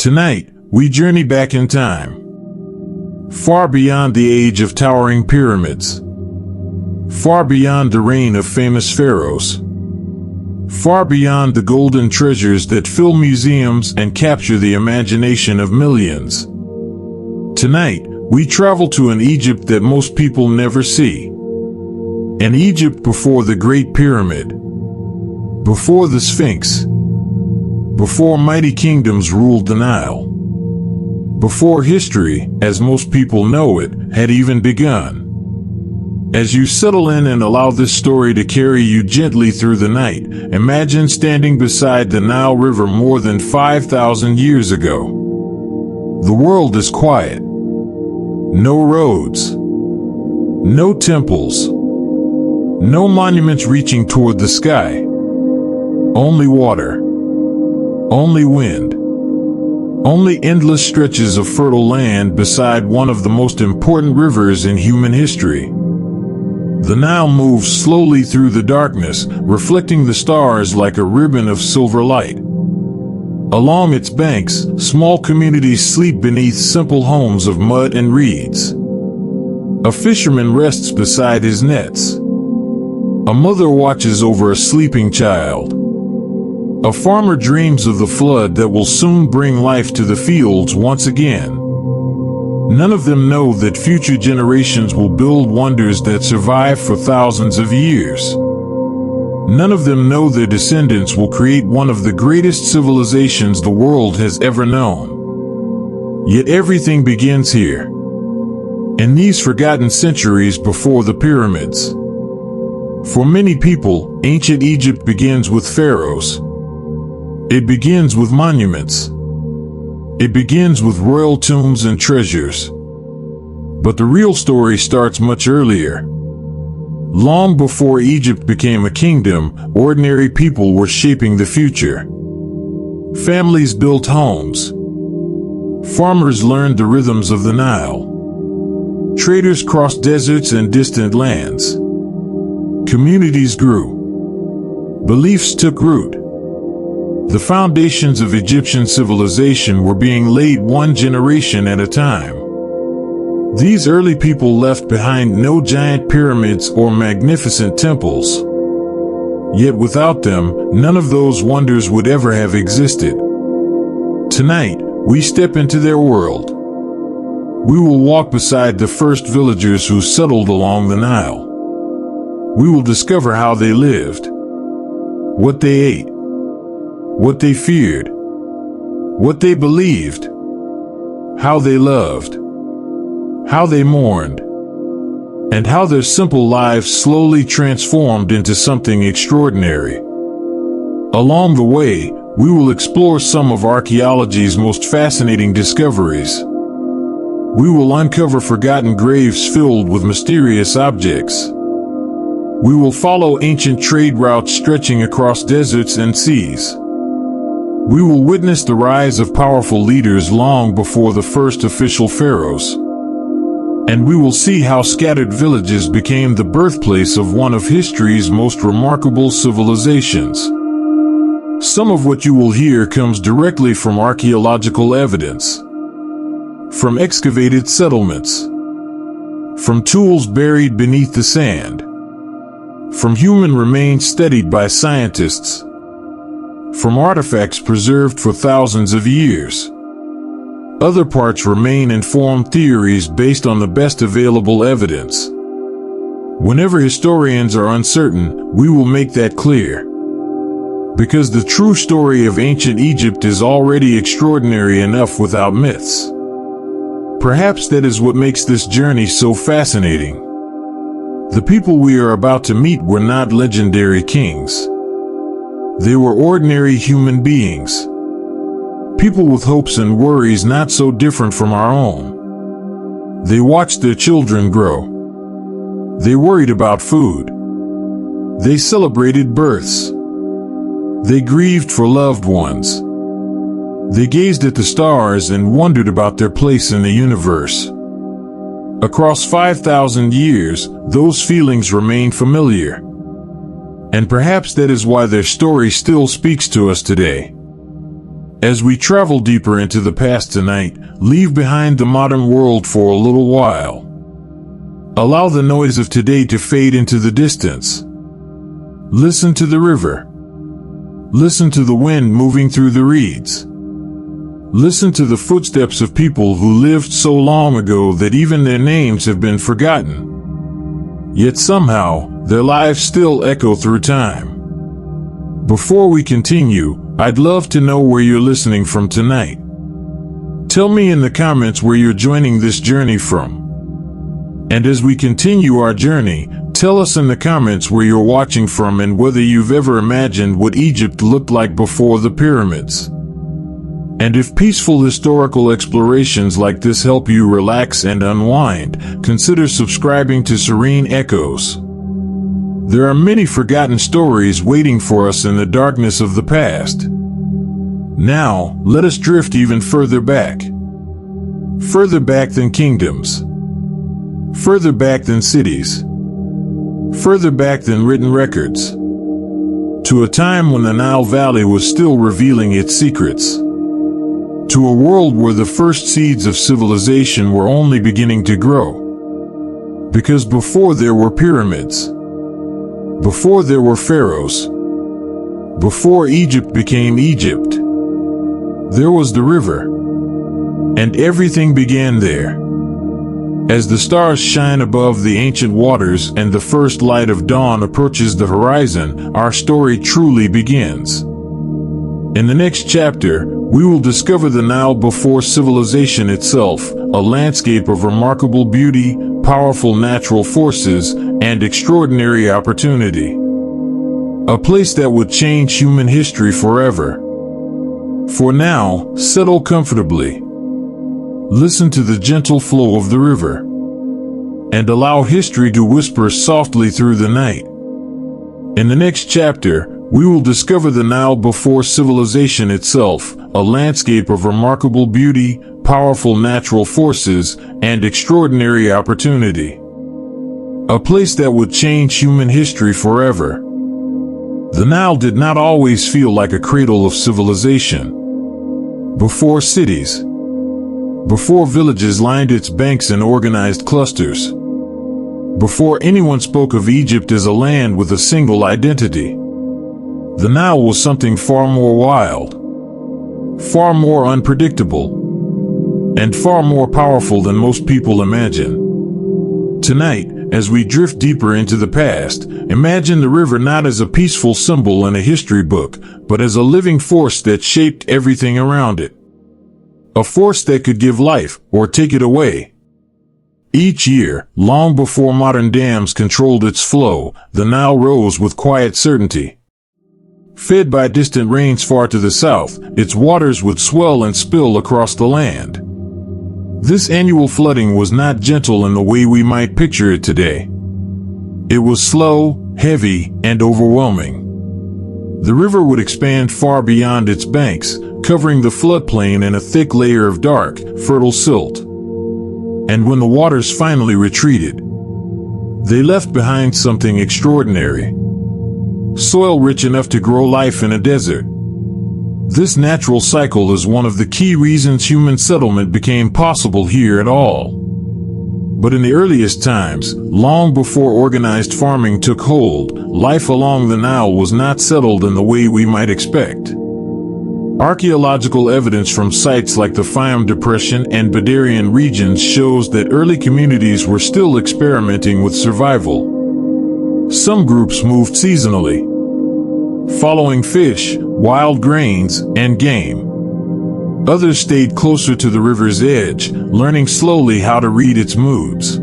Tonight, we journey back in time, far beyond the age of towering pyramids, far beyond the reign of famous pharaohs, far beyond the golden treasures that fill museums and capture the imagination of millions. Tonight, we travel to an Egypt that most people never see. An Egypt before the Great Pyramid, before the Sphinx, before mighty kingdoms ruled the Nile, before history, as most people know it, had even begun. As you settle in and allow this story to carry you gently through the night, imagine standing beside the Nile River more than 5,000 years ago. The world is quiet. No roads. No temples. No monuments reaching toward the sky. Only water. Only wind. Only endless stretches of fertile land beside one of the most important rivers in human history. The Nile moves slowly through the darkness, reflecting the stars like a ribbon of silver light. Along its banks, small communities sleep beneath simple homes of mud and reeds. A fisherman rests beside his nets. A mother watches over a sleeping child. A farmer dreams of the flood that will soon bring life to the fields once again. None of them know that future generations will build wonders that survive for thousands of years. None of them know their descendants will create one of the greatest civilizations the world has ever known. Yet everything begins here, in these forgotten centuries before the pyramids. For many people, ancient Egypt begins with pharaohs. It begins with monuments. It begins with royal tombs and treasures. But the real story starts much earlier. Long before Egypt became a kingdom, ordinary people were shaping the future. Families built homes. Farmers learned the rhythms of the Nile. Traders crossed deserts and distant lands. Communities grew. Beliefs took root. The foundations of Egyptian civilization were being laid one generation at a time. These early people left behind no giant pyramids or magnificent temples. Yet without them, none of those wonders would ever have existed. Tonight, we step into their world. We will walk beside the first villagers who settled along the Nile. We will discover how they lived, what they ate, what they feared, what they believed, how they loved, how they mourned, and how their simple lives slowly transformed into something extraordinary. Along the way, we will explore some of archaeology's most fascinating discoveries. We will uncover forgotten graves filled with mysterious objects. We will follow ancient trade routes stretching across deserts and seas. We will witness the rise of powerful leaders long before the first official pharaohs. And we will see how scattered villages became the birthplace of one of history's most remarkable civilizations. Some of what you will hear comes directly from archaeological evidence, from excavated settlements, from tools buried beneath the sand, from human remains studied by scientists, from artifacts preserved for thousands of years. Other parts remain and form theories based on the best available evidence. Whenever historians are uncertain, we will make that clear. Because the true story of ancient Egypt is already extraordinary enough without myths. Perhaps that is what makes this journey so fascinating. The people we are about to meet were not legendary kings. They were ordinary human beings. People with hopes and worries not so different from our own. They watched their children grow. They worried about food. They celebrated births. They grieved for loved ones. They gazed at the stars and wondered about their place in the universe. Across 5,000 years, those feelings remain familiar. And perhaps that is why their story still speaks to us today. As we travel deeper into the past tonight, leave behind the modern world for a little while. Allow the noise of today to fade into the distance. Listen to the river. Listen to the wind moving through the reeds. Listen to the footsteps of people who lived so long ago that even their names have been forgotten. Yet somehow, their lives still echo through time. Before we continue, I'd love to know where you're listening from tonight. Tell me in the comments where you're joining this journey from. And as we continue our journey, tell us in the comments where you're watching from and whether you've ever imagined what Egypt looked like before the pyramids. And if peaceful historical explorations like this help you relax and unwind, consider subscribing to Serene Echoes. There are many forgotten stories waiting for us in the darkness of the past. Now, let us drift even further back. Further back than kingdoms. Further back than cities. Further back than written records. To a time when the Nile Valley was still revealing its secrets. To a world where the first seeds of civilization were only beginning to grow. Because before there were pyramids. Before there were pharaohs. Before Egypt became Egypt. There was the river. And everything began there. As the stars shine above the ancient waters and the first light of dawn approaches the horizon, our story truly begins. In the next chapter, we will discover the Nile before civilization itself, a landscape of remarkable beauty, powerful natural forces, and extraordinary opportunity. A place that would change human history forever. For now, settle comfortably. Listen to the gentle flow of the river. And allow history to whisper softly through the night. In the next chapter, we will discover the Nile before civilization itself, a landscape of remarkable beauty, powerful natural forces, and extraordinary opportunity. A place that would change human history forever. The Nile did not always feel like a cradle of civilization. Before cities. Before villages lined its banks in organized clusters. Before anyone spoke of Egypt as a land with a single identity. The Nile was something far more wild, far more unpredictable, and far more powerful than most people imagine. Tonight, as we drift deeper into the past, imagine the river not as a peaceful symbol in a history book, but as a living force that shaped everything around it. A force that could give life or take it away. Each year, long before modern dams controlled its flow, the Nile rose with quiet certainty. Fed by distant rains far to the south, its waters would swell and spill across the land. This annual flooding was not gentle in the way we might picture it today. It was slow, heavy, and overwhelming. The river would expand far beyond its banks, covering the floodplain in a thick layer of dark, fertile silt. And when the waters finally retreated, they left behind something extraordinary. Soil rich enough to grow life in a desert. This natural cycle is one of the key reasons human settlement became possible here at all. But in the earliest times, long before organized farming took hold, life along the Nile was not settled in the way we might expect. Archaeological evidence from sites like the Fayum Depression and Bedarian regions shows that early communities were still experimenting with survival. Some groups moved seasonally, following fish, wild grains, and game. Others stayed closer to the river's edge, learning slowly how to read its moods.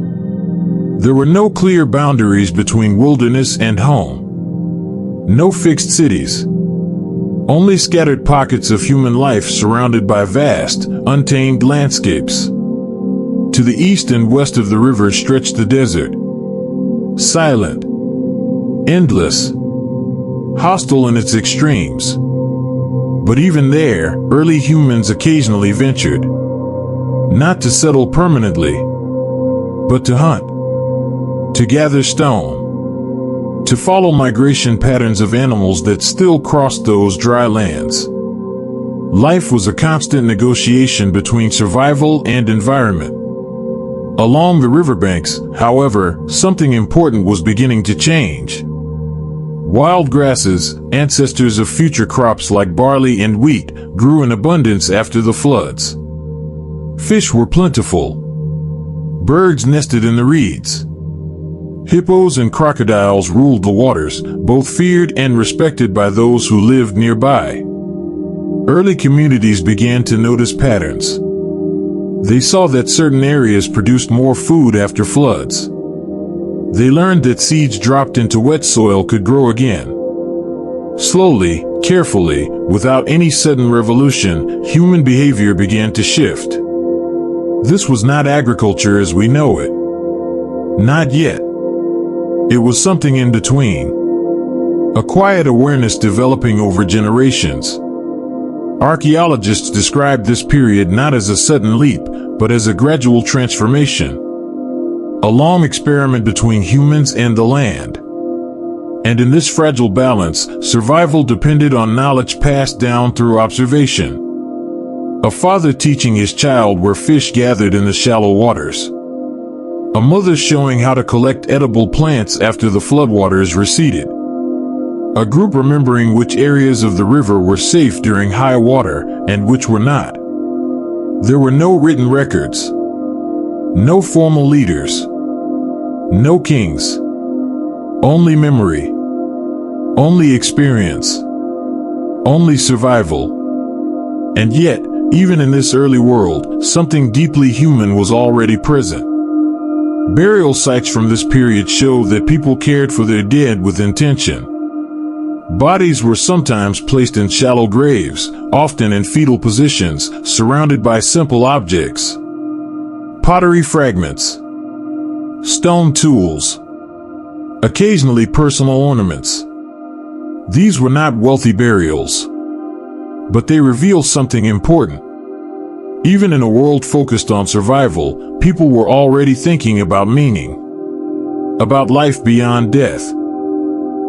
There were no clear boundaries between wilderness and home. No fixed cities. Only scattered pockets of human life surrounded by vast, untamed landscapes. To the east and west of the river stretched the desert. Silent. Endless. Hostile in its extremes. But even there, early humans occasionally ventured. Not to settle permanently, but to hunt. To gather stone. To follow migration patterns of animals that still crossed those dry lands. Life was a constant negotiation between survival and environment. Along the riverbanks, however, something important was beginning to change. Wild grasses, ancestors of future crops like barley and wheat, grew in abundance after the floods. Fish were plentiful. Birds nested in the reeds. Hippos and crocodiles ruled the waters, both feared and respected by those who lived nearby. Early communities began to notice patterns. They saw that certain areas produced more food after floods. They learned that seeds dropped into wet soil could grow again. Slowly, carefully, without any sudden revolution, human behavior began to shift. This was not agriculture as we know it. Not yet. It was something in between. A quiet awareness developing over generations. Archaeologists describe this period not as a sudden leap, but as a gradual transformation. A long experiment between humans and the land. And in this fragile balance, survival depended on knowledge passed down through observation. A father teaching his child where fish gathered in the shallow waters. A mother showing how to collect edible plants after the floodwaters receded. A group remembering which areas of the river were safe during high water and which were not. There were no written records. No formal leaders. No kings. Only memory. Only experience. Only survival. And yet, even in this early world, something deeply human was already present. Burial sites from this period show that people cared for their dead with intention. Bodies were sometimes placed in shallow graves, often in fetal positions, surrounded by simple objects. Pottery fragments. Stone tools. Occasionally personal ornaments. These were not wealthy burials. But they reveal something important. Even in a world focused on survival, people were already thinking about meaning. About life beyond death.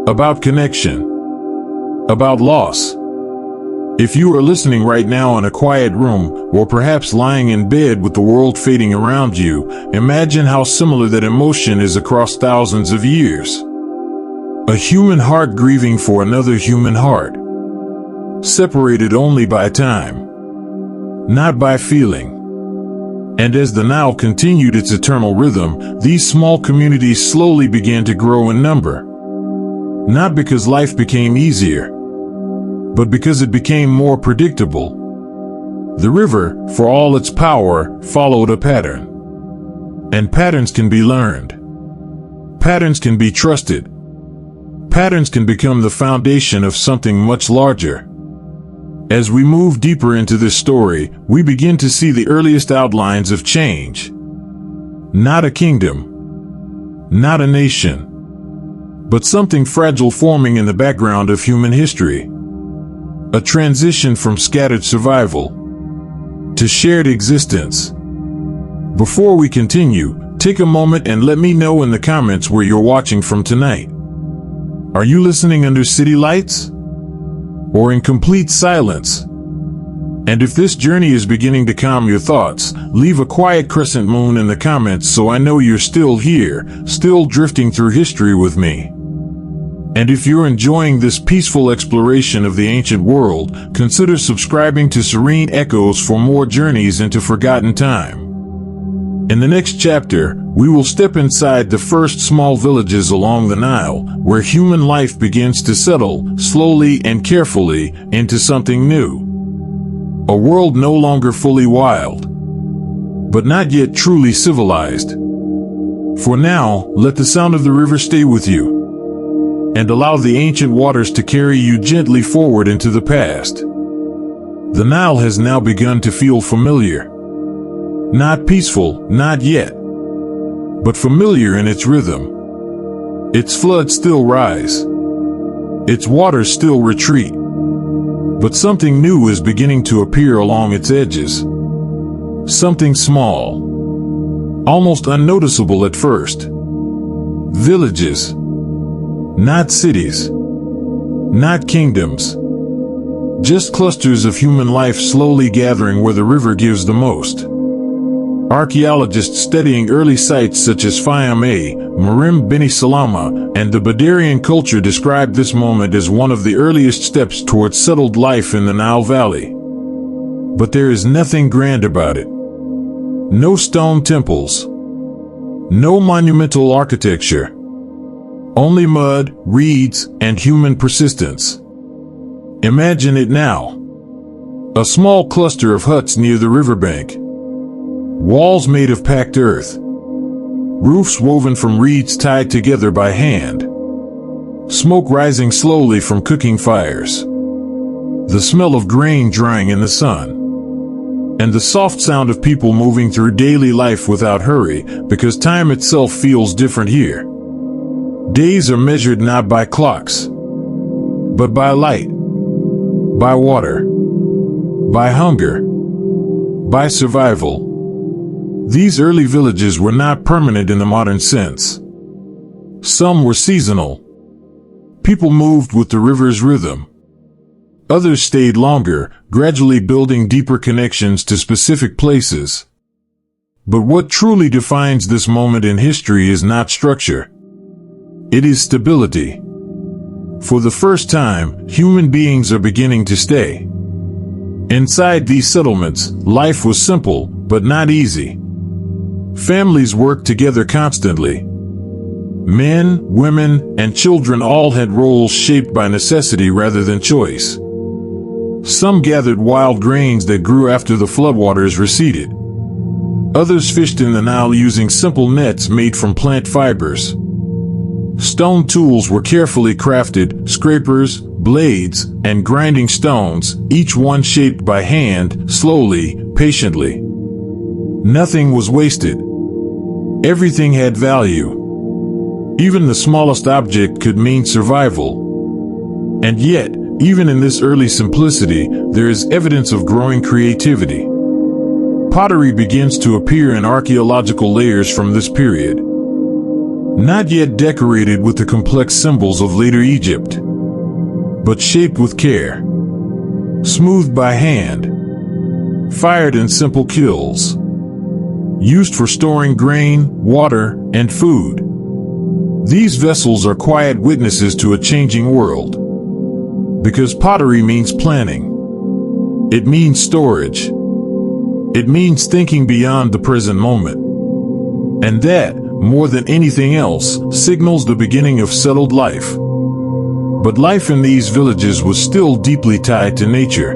About connection. About loss. If you are listening right now in a quiet room, or perhaps lying in bed with the world fading around you, imagine how similar that emotion is across thousands of years. A human heart grieving for another human heart. Separated only by time. Not by feeling. And as the Nile continued its eternal rhythm, these small communities slowly began to grow in number. Not because life became easier, but because it became more predictable. The river, for all its power, followed a pattern. And patterns can be learned. Patterns can be trusted. Patterns can become the foundation of something much larger. As we move deeper into this story, we begin to see the earliest outlines of change. Not a kingdom. Not a nation. But something fragile forming in the background of human history. A transition from scattered survival to shared existence. Before we continue, take a moment and let me know in the comments where you're watching from tonight. Are you listening under city lights? Or in complete silence? And if this journey is beginning to calm your thoughts, leave a quiet crescent moon in the comments so I know you're still here, still drifting through history with me. And if you're enjoying this peaceful exploration of the ancient world, consider subscribing to Serene Echoes for more journeys into forgotten time. In the next chapter, we will step inside the first small villages along the Nile, where human life begins to settle, slowly and carefully, into something new. A world no longer fully wild, but not yet truly civilized. For now, let the sound of the river stay with you, and allow the ancient waters to carry you gently forward into the past. The Nile has now begun to feel familiar. Not peaceful, not yet, but familiar in its rhythm. Its floods still rise. Its waters still retreat. But something new is beginning to appear along its edges. Something small, almost unnoticeable at first. Villages. Not cities. Not kingdoms. just clusters of human life slowly gathering where the river gives the most. Archaeologists studying early sites such as Fayum A, Marim Beni Salama, and the Badarian culture describe this moment as one of the earliest steps towards settled life in the Nile Valley. But there is nothing grand about it. No stone temples. No monumental architecture. Only mud, reeds, and human persistence. Imagine it now. A small cluster of huts near the riverbank. Walls made of packed earth. Roofs woven from reeds tied together by hand. Smoke rising slowly from cooking fires. The smell of grain drying in the sun. And the soft sound of people moving through daily life without hurry, because time itself feels different here. Days are measured not by clocks, but by light, by water, by hunger, by survival. These early villages were not permanent in the modern sense. Some were seasonal. People moved with the river's rhythm. Others stayed longer, gradually building deeper connections to specific places. But what truly defines this moment in history is not structure. It is stability. For the first time, human beings are beginning to stay. Inside these settlements, life was simple, but not easy. Families worked together constantly. Men, women, and children all had roles shaped by necessity rather than choice. Some gathered wild grains that grew after the floodwaters receded. Others fished in the Nile using simple nets made from plant fibers. Stone tools were carefully crafted, scrapers, blades, and grinding stones, each one shaped by hand, slowly, patiently. Nothing was wasted. Everything had value. Even the smallest object could mean survival. And yet, even in this early simplicity, there is evidence of growing creativity. Pottery begins to appear in archaeological layers from this period. Not yet decorated with the complex symbols of later Egypt, but shaped with care. Smoothed by hand. Fired in simple kilns. Used for storing grain, water, and food. These vessels are quiet witnesses to a changing world. Because pottery means planning. It means storage. It means thinking beyond the present moment. And that, more than anything else, signals the beginning of settled life. But life in these villages was still deeply tied to nature.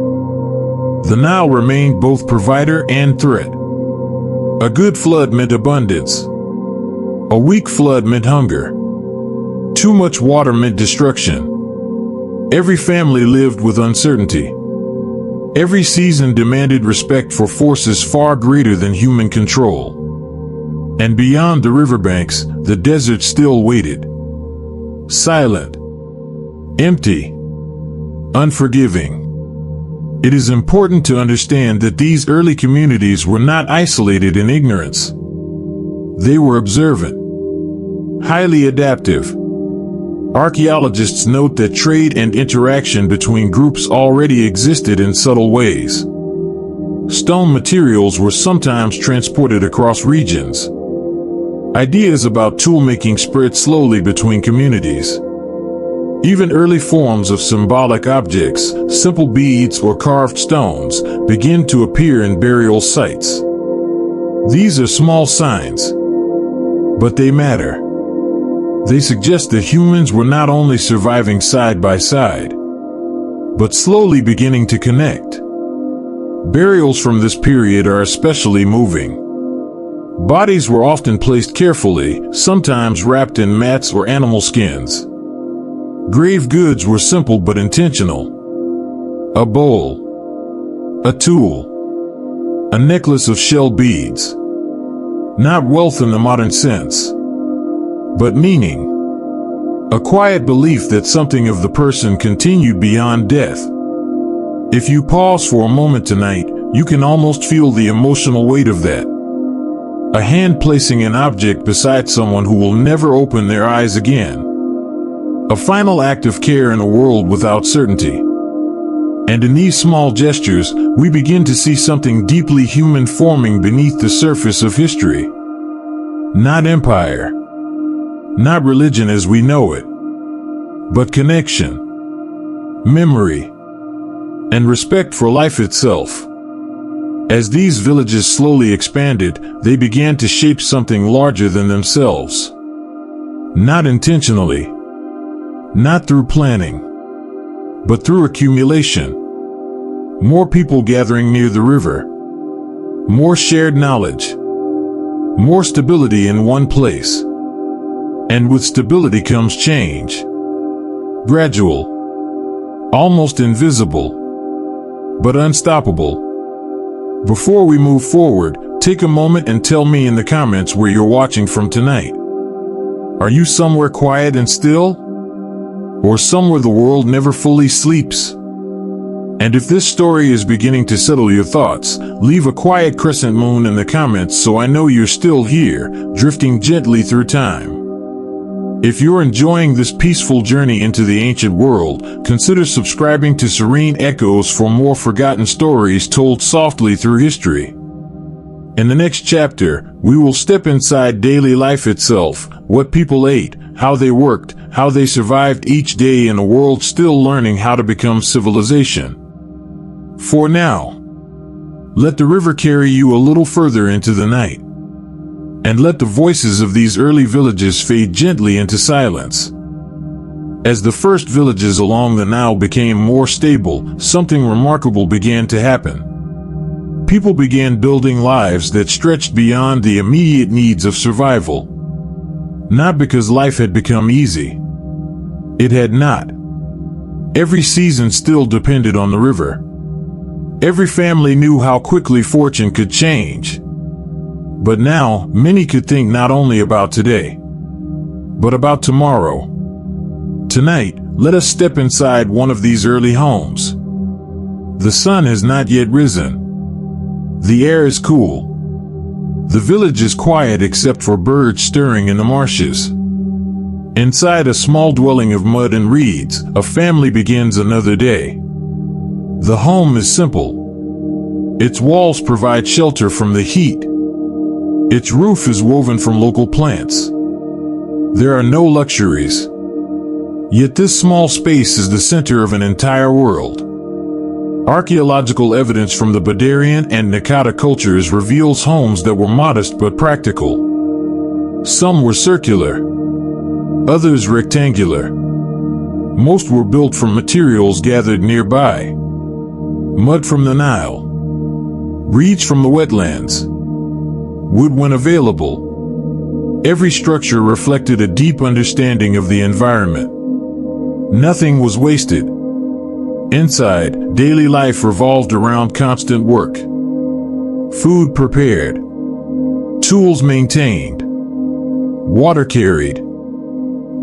The Nile remained both provider and threat. A good flood meant abundance. A weak flood meant hunger. Too much water meant destruction. Every family lived with uncertainty. Every season demanded respect for forces far greater than human control. And beyond the riverbanks, the desert still waited. Silent. Empty. Unforgiving. It is important to understand that these early communities were not isolated in ignorance. They were observant. Highly adaptive. Archaeologists note that trade and interaction between groups already existed in subtle ways. Stone materials were sometimes transported across regions. Ideas about toolmaking spread slowly between communities. Even early forms of symbolic objects, simple beads or carved stones, begin to appear in burial sites. These are small signs, but they matter. They suggest that humans were not only surviving side by side, but slowly beginning to connect. Burials from this period are especially moving. Bodies were often placed carefully, sometimes wrapped in mats or animal skins. Grave goods were simple but intentional. A bowl. A tool. A necklace of shell beads. Not wealth in the modern sense, but meaning. A quiet belief that something of the person continued beyond death. If you pause for a moment tonight, you can almost feel the emotional weight of that. A hand placing an object beside someone who will never open their eyes again. A final act of care in a world without certainty. And in these small gestures, we begin to see something deeply human forming beneath the surface of history. Not empire, not religion as we know it, but connection, memory, and respect for life itself. As these villages slowly expanded, they began to shape something larger than themselves. Not intentionally, not through planning, but through accumulation. More people gathering near the river, more shared knowledge, more stability in one place. And with stability comes change. Gradual, almost invisible, but unstoppable. Before we move forward, take a moment and tell me in the comments where you're watching from tonight. Are you somewhere quiet and still? Or somewhere the world never fully sleeps? And if this story is beginning to settle your thoughts, leave a quiet crescent moon in the comments so I know you're still here, drifting gently through time. If you're enjoying this peaceful journey into the ancient world, consider subscribing to Serene Echoes for more forgotten stories told softly through history. In the next chapter, we will step inside daily life itself, what people ate, how they worked, how they survived each day in a world still learning how to become civilization. For now, let the river carry you a little further into the night. And let the voices of these early villages fade gently into silence. As the first villages along the Nile became more stable, something remarkable began to happen. People began building lives that stretched beyond the immediate needs of survival. Not because life had become easy. It had not. Every season still depended on the river. Every family knew how quickly fortune could change. But now, many could think not only about today, but about tomorrow. Tonight, let us step inside one of these early homes. The sun has not yet risen. The air is cool. The village is quiet except for birds stirring in the marshes. Inside a small dwelling of mud and reeds, a family begins another day. The home is simple. Its walls provide shelter from the heat. Its roof is woven from local plants. There are no luxuries. Yet this small space is the center of an entire world. Archaeological evidence from the Bedtime and Naqada cultures reveals homes that were modest but practical. Some were circular, others rectangular. Most were built from materials gathered nearby. Mud from the Nile, reeds from the wetlands, wood when available. Every structure reflected a deep understanding of the environment. Nothing was wasted. Inside, daily life revolved around constant work. Food prepared, tools maintained, water carried,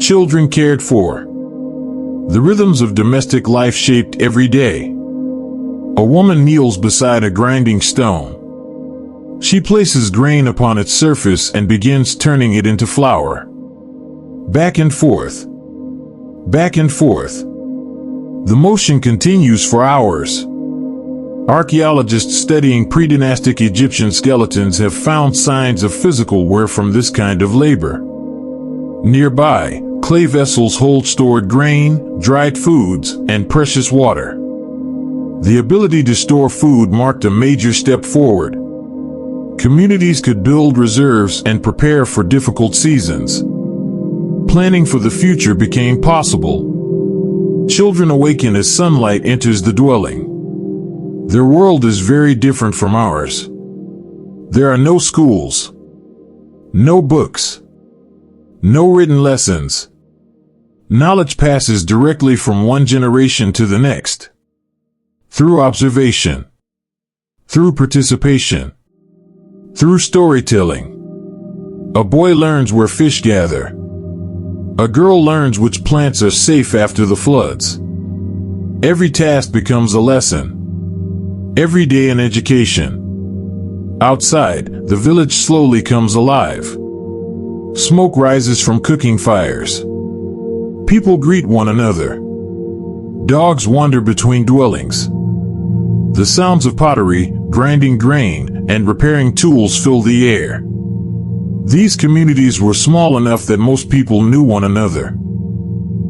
children cared for. The rhythms of domestic life shaped every day. A woman kneels beside a grinding stone. She places grain upon its surface and begins turning it into flour. Back and forth. Back and forth. The motion continues for hours. Archaeologists studying pre-dynastic Egyptian skeletons have found signs of physical wear from this kind of labor. Nearby, clay vessels hold stored grain, dried foods, and precious water. The ability to store food marked a major step forward. Communities could build reserves and prepare for difficult seasons. Planning for the future became possible. Children awaken as sunlight enters the dwelling. Their world is very different from ours. There are no schools, no books, no written lessons. Knowledge passes directly from one generation to the next. Through observation, through participation, through storytelling. A boy learns where fish gather. A girl learns which plants are safe after the floods. Every task becomes a lesson. Every day an education. Outside, the village slowly comes alive. Smoke rises from cooking fires. People greet one another. Dogs wander between dwellings. The sounds of pottery, grinding grain, and repairing tools filled the air. These communities were small enough that most people knew one another.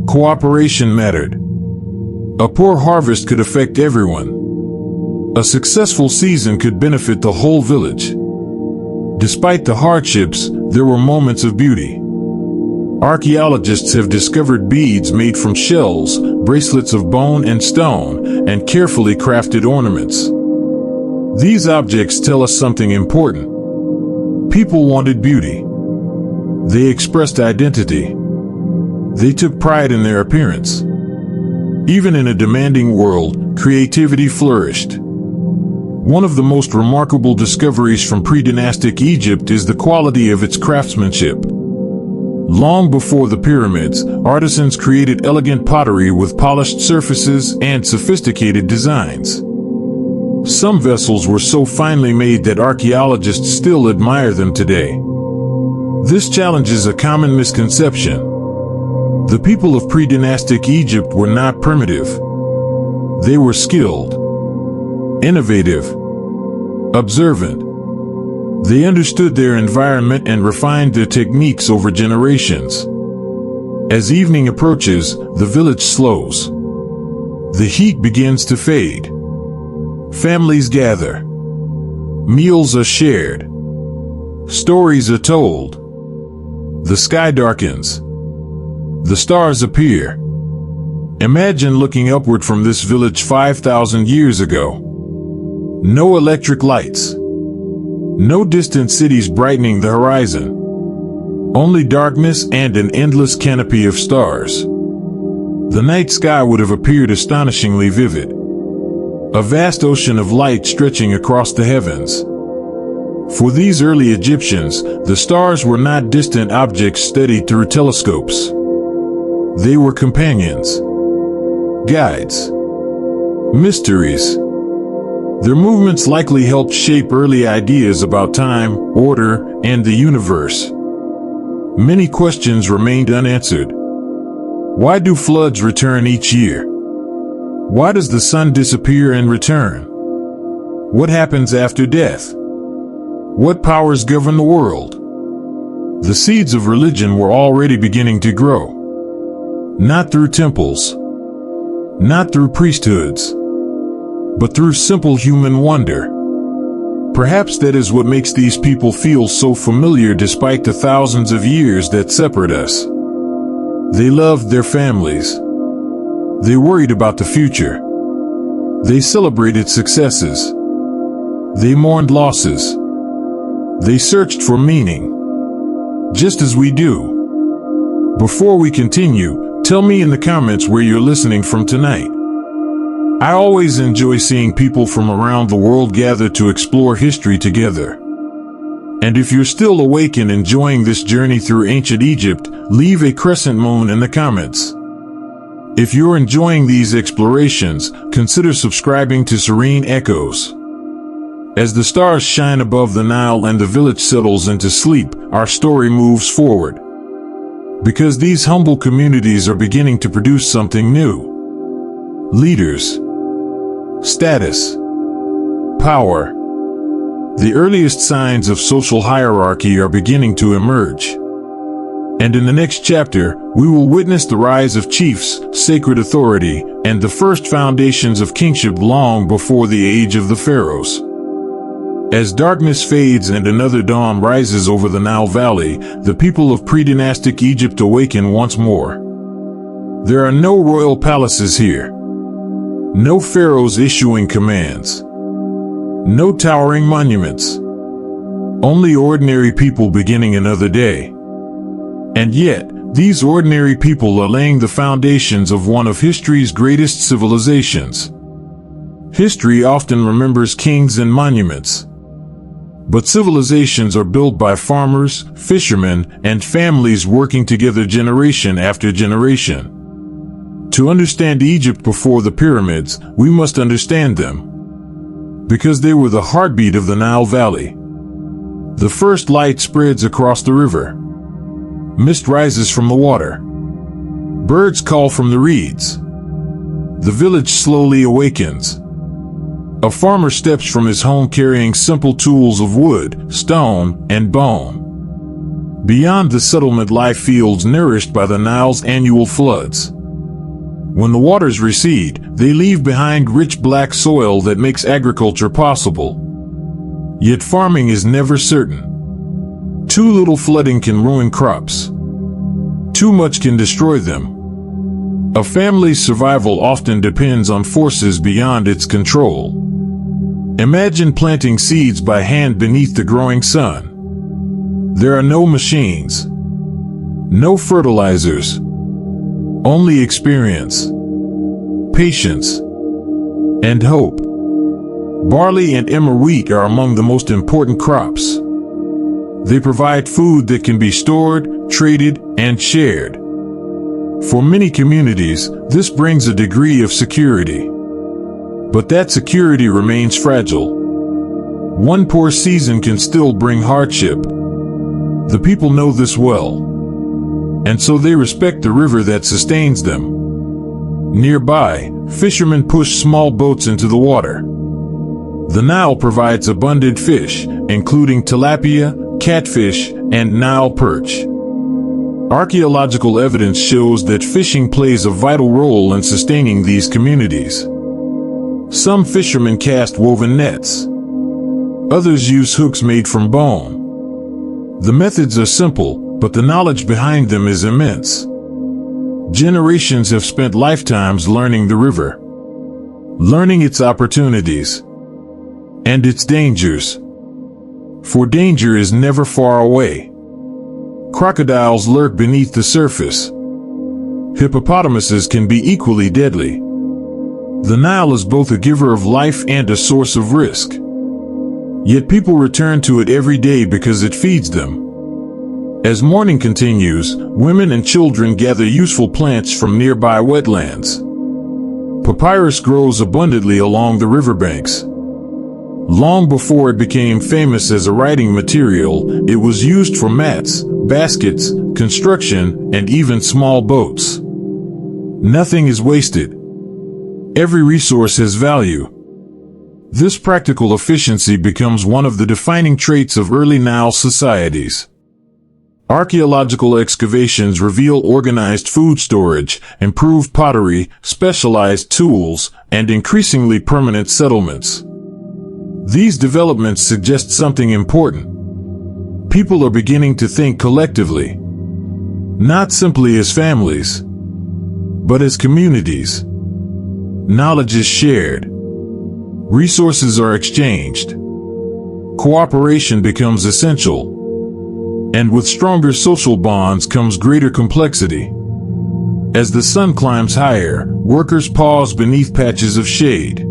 Cooperation mattered. A poor harvest could affect everyone. A successful season could benefit the whole village. Despite the hardships, there were moments of beauty. Archaeologists have discovered beads made from shells, bracelets of bone and stone, and carefully crafted ornaments. These objects tell us something important. People wanted beauty. They expressed identity. They took pride in their appearance. Even in a demanding world, creativity flourished. One of the most remarkable discoveries from pre-dynastic Egypt is the quality of its craftsmanship. Long before the pyramids, artisans created elegant pottery with polished surfaces and sophisticated designs. Some vessels were so finely made that archaeologists still admire them today. This challenges a common misconception. The people of pre-dynastic Egypt were not primitive. They were skilled, innovative, observant. They understood their environment and refined their techniques over generations. As evening approaches, the village slows. The heat begins to fade. Families gather. Meals are shared. Stories are told. The sky darkens. The stars appear. Imagine looking upward from this village 5,000 years ago. No electric lights. No distant cities brightening the horizon. Only darkness and an endless canopy of stars. The night sky would have appeared astonishingly vivid. A vast ocean of light stretching across the heavens. For these early Egyptians, the stars were not distant objects studied through telescopes. They were companions, guides, mysteries. Their movements likely helped shape early ideas about time, order, and the universe. Many questions remained unanswered. Why do floods return each year? Why does the sun disappear and return? What happens after death? What powers govern the world? The seeds of religion were already beginning to grow. Not through temples, not through priesthoods, but through simple human wonder. Perhaps that is what makes these people feel so familiar despite the thousands of years that separate us. They loved their families. They worried about the future. They celebrated successes. They mourned losses. They searched for meaning, just as we do. Before we continue, tell me in the comments where you're listening from tonight. I always enjoy seeing people from around the world gather to explore history together. And if you're still awake and enjoying this journey through ancient Egypt, leave a crescent moon in the comments. If you're enjoying these explorations, consider subscribing to Serene Echoes. As the stars shine above the Nile and the village settles into sleep, our story moves forward. Because these humble communities are beginning to produce something new. Leaders, status, power. The earliest signs of social hierarchy are beginning to emerge. And in the next chapter, we will witness the rise of chiefs, sacred authority, and the first foundations of kingship long before the age of the pharaohs. As darkness fades and another dawn rises over the Nile Valley, the people of pre-dynastic Egypt awaken once more. There are no royal palaces here. No pharaohs issuing commands. No towering monuments. Only ordinary people beginning another day. And yet, these ordinary people are laying the foundations of one of history's greatest civilizations. History often remembers kings and monuments. But civilizations are built by farmers, fishermen, and families working together generation after generation. To understand Egypt before the pyramids, we must understand them. Because they were the heartbeat of the Nile Valley. The first light spreads across the river. Mist rises from the water. Birds call from the reeds. The village slowly awakens. A farmer steps from his home carrying simple tools of wood, stone, and bone. Beyond the settlement lie fields nourished by the Nile's annual floods. When the waters recede, they leave behind rich black soil that makes agriculture possible. Yet farming is never certain. Too little flooding can ruin crops. Too much can destroy them. A family's survival often depends on forces beyond its control. Imagine planting seeds by hand beneath the growing sun. There are no machines, no fertilizers, only experience, patience, and hope. Barley and emmer wheat are among the most important crops. They provide food that can be stored, traded, and shared. For many communities, this brings a degree of security. But that security remains fragile. One poor season can still bring hardship. The people know this well, and so they respect the river that sustains them. Nearby, fishermen push small boats into the water. The Nile provides abundant fish, including tilapia, catfish, and Nile perch. Archaeological evidence shows that fishing plays a vital role in sustaining these communities. Some fishermen cast woven nets. Others use hooks made from bone. The methods are simple, but the knowledge behind them is immense. Generations have spent lifetimes learning the river, learning its opportunities and its dangers. For danger is never far away. Crocodiles lurk beneath the surface. Hippopotamuses can be equally deadly. The Nile is both a giver of life and a source of risk. Yet people return to it every day because it feeds them. As morning continues, women and children gather useful plants from nearby wetlands. Papyrus grows abundantly along the riverbanks. Long before it became famous as a writing material, it was used for mats, baskets, construction, and even small boats. Nothing is wasted. Every resource has value. This practical efficiency becomes one of the defining traits of early Nile societies. Archaeological excavations reveal organized food storage, improved pottery, specialized tools, and increasingly permanent settlements. These developments suggest something important. People are beginning to think collectively, not simply as families, but as communities. Knowledge is shared. Resources are exchanged. Cooperation becomes essential. And with stronger social bonds comes greater complexity. As the sun climbs higher, workers pause beneath patches of shade.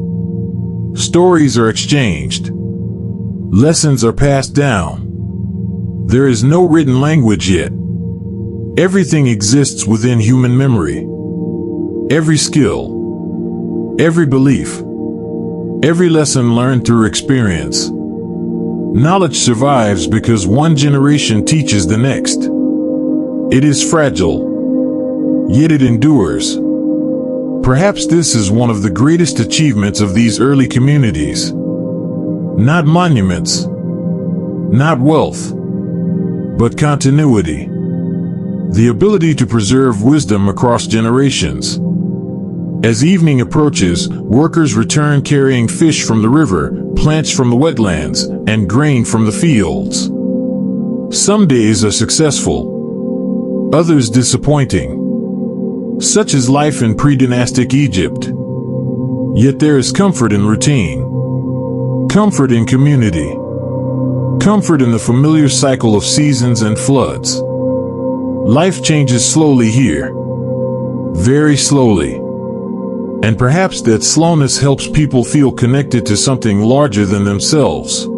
Stories are exchanged. Lessons are passed down. There is no written language yet. Everything exists within human memory. Every skill, every belief, every lesson learned through experience. Knowledge survives because one generation teaches the next. It is fragile, yet it endures. Perhaps this is one of the greatest achievements of these early communities. Not monuments, not wealth, but continuity. The ability to preserve wisdom across generations. As evening approaches, workers return carrying fish from the river, plants from the wetlands, and grain from the fields. Some days are successful, others disappointing. Such is life in pre-dynastic Egypt. Yet there is comfort in routine, comfort in community, comfort in the familiar cycle of seasons and floods. Life changes slowly here, very slowly. And perhaps that slowness helps people feel connected to something larger than themselves.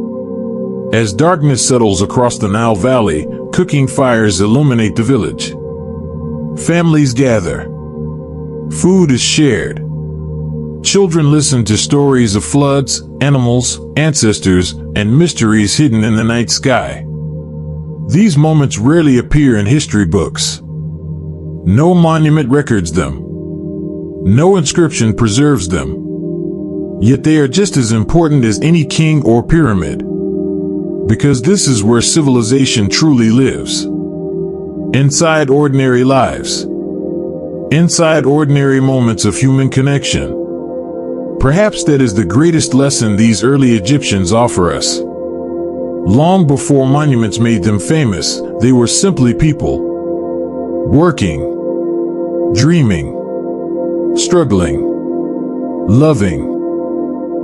As darkness settles across the Nile Valley, cooking fires illuminate the village. Families gather. Food is shared. Children listen to stories of floods, animals, ancestors, and mysteries hidden in the night sky. These moments rarely appear in history books. No monument records them. No inscription preserves them. Yet they are just as important as any king or pyramid. Because this is where civilization truly lives. Inside ordinary lives. Inside ordinary moments of human connection. Perhaps that is the greatest lesson these early Egyptians offer us. Long before monuments made them famous, they were simply people. Working. Dreaming. Struggling. Loving.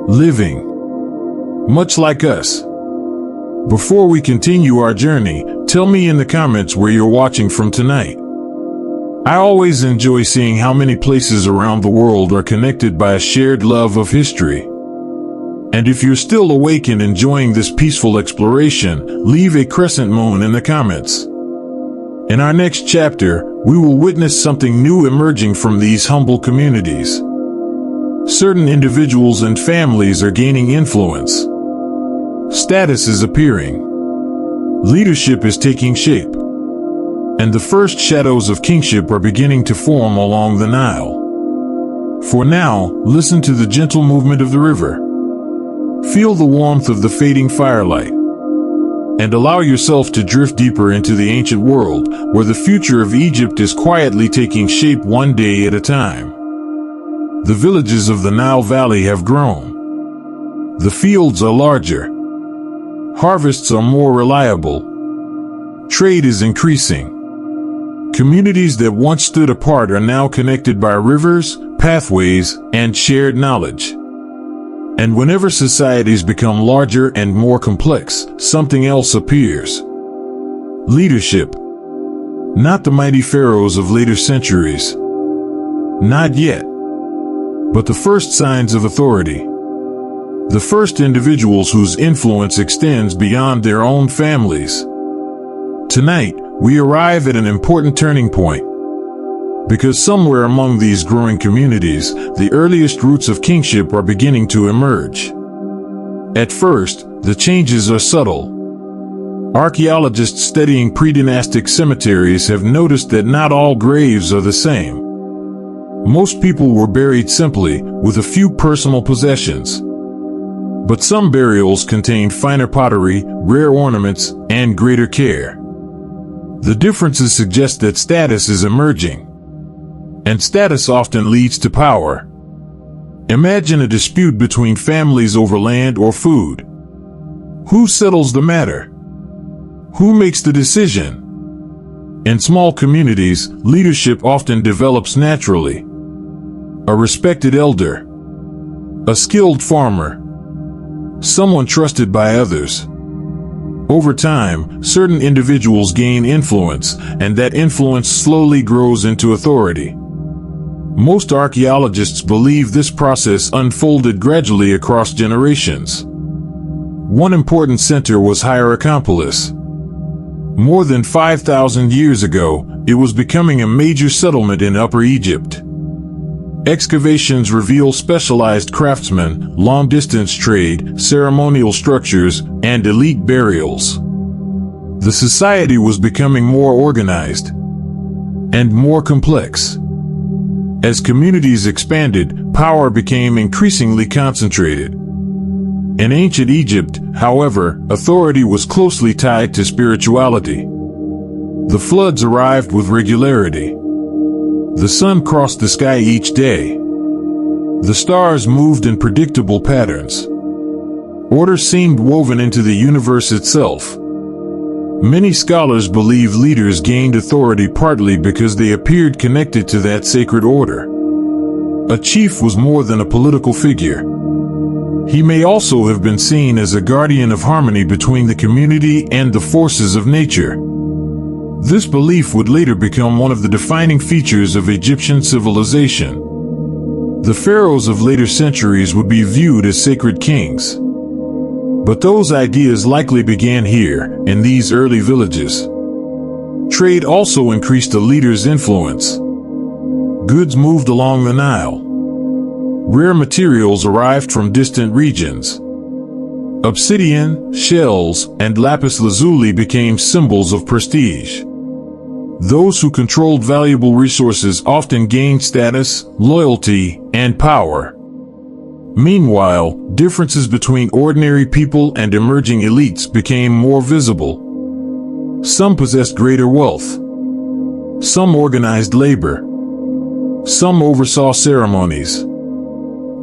Living. Much like us. Before we continue our journey, tell me in the comments where you're watching from tonight. I always enjoy seeing how many places around the world are connected by a shared love of history. And if you're still awake and enjoying this peaceful exploration, leave a crescent moon in the comments. In our next chapter, we will witness something new emerging from these humble communities. Certain individuals and families are gaining influence. Status is appearing. Leadership is taking shape. And the first shadows of kingship are beginning to form along the Nile. For now, listen to the gentle movement of the river. Feel the warmth of the fading firelight. And allow yourself to drift deeper into the ancient world, where the future of Egypt is quietly taking shape one day at a time. The villages of the Nile Valley have grown. The fields are larger. Harvests are more reliable. Trade is increasing. Communities that once stood apart are now connected by rivers, pathways, and shared knowledge. And whenever societies become larger and more complex, something else appears. Leadership. Not the mighty pharaohs of later centuries. Not yet. But the first signs of authority. The first individuals whose influence extends beyond their own families. Tonight, we arrive at an important turning point. Because somewhere among these growing communities, the earliest roots of kingship are beginning to emerge. At first, the changes are subtle. Archaeologists studying pre-dynastic cemeteries have noticed that not all graves are the same. Most people were buried simply, with a few personal possessions. But some burials contained finer pottery, rare ornaments, and greater care. The differences suggest that status is emerging. And status often leads to power. Imagine a dispute between families over land or food. Who settles the matter? Who makes the decision? In small communities, leadership often develops naturally. A respected elder. A skilled farmer. Someone trusted by others. Over time, certain individuals gain influence, and that influence slowly grows into authority. Most archaeologists believe this process unfolded gradually across generations. One important center was Hierakonpolis. More than 5,000 years ago, it was becoming a major settlement in Upper Egypt. Excavations reveal specialized craftsmen, long-distance trade, ceremonial structures, and elite burials. The society was becoming more organized and more complex. As communities expanded, power became increasingly concentrated. In ancient Egypt, however, authority was closely tied to spirituality. The floods arrived with regularity. The sun crossed the sky each day. The stars moved in predictable patterns. Order seemed woven into the universe itself. Many scholars believe leaders gained authority partly because they appeared connected to that sacred order. A chief was more than a political figure. He may also have been seen as a guardian of harmony between the community and the forces of nature. This belief would later become one of the defining features of Egyptian civilization. The pharaohs of later centuries would be viewed as sacred kings. But those ideas likely began here, in these early villages. Trade also increased a leader's influence. Goods moved along the Nile. Rare materials arrived from distant regions. Obsidian, shells, and lapis lazuli became symbols of prestige. Those who controlled valuable resources often gained status, loyalty, and power. Meanwhile, differences between ordinary people and emerging elites became more visible. Some possessed greater wealth. Some organized labor. Some oversaw ceremonies.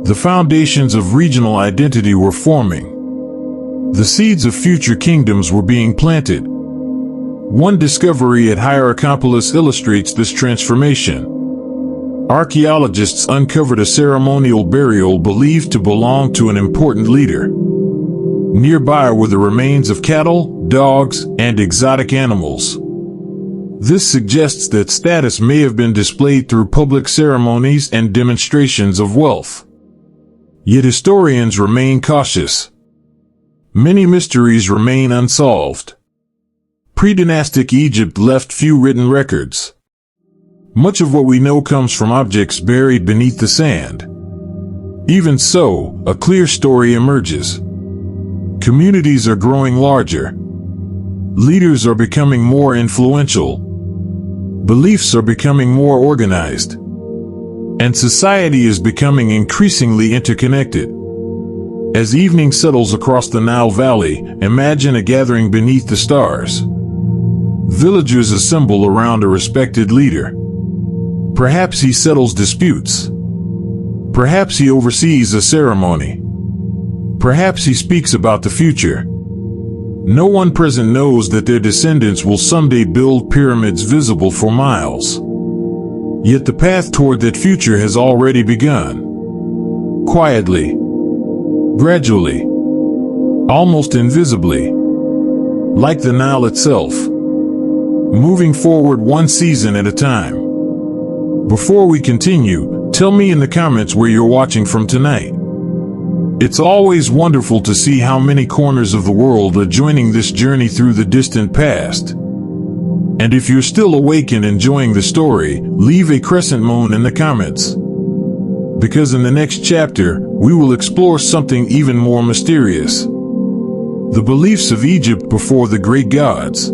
The foundations of regional identity were forming. The seeds of future kingdoms were being planted. One discovery at Hierakonpolis illustrates this transformation. Archaeologists uncovered a ceremonial burial believed to belong to an important leader. Nearby were the remains of cattle, dogs, and exotic animals. This suggests that status may have been displayed through public ceremonies and demonstrations of wealth. Yet historians remain cautious. Many mysteries remain unsolved. Pre-dynastic Egypt left few written records. Much of what we know comes from objects buried beneath the sand. Even so, a clear story emerges. Communities are growing larger. Leaders are becoming more influential. Beliefs are becoming more organized. And society is becoming increasingly interconnected. As evening settles across the Nile Valley, imagine a gathering beneath the stars. Villagers assemble around a respected leader. Perhaps he settles disputes. Perhaps he oversees a ceremony. Perhaps he speaks about the future. No one present knows that their descendants will someday build pyramids visible for miles. Yet the path toward that future has already begun. Quietly. Gradually. Almost invisibly. Like the Nile itself. Moving forward one season at a time. Before we continue, tell me in the comments where you're watching from tonight. It's always wonderful to see how many corners of the world are joining this journey through the distant past. And if you're still awake and enjoying the story, leave a crescent moon in the comments. Because in the next chapter, we will explore something even more mysterious. The beliefs of Egypt before the great gods.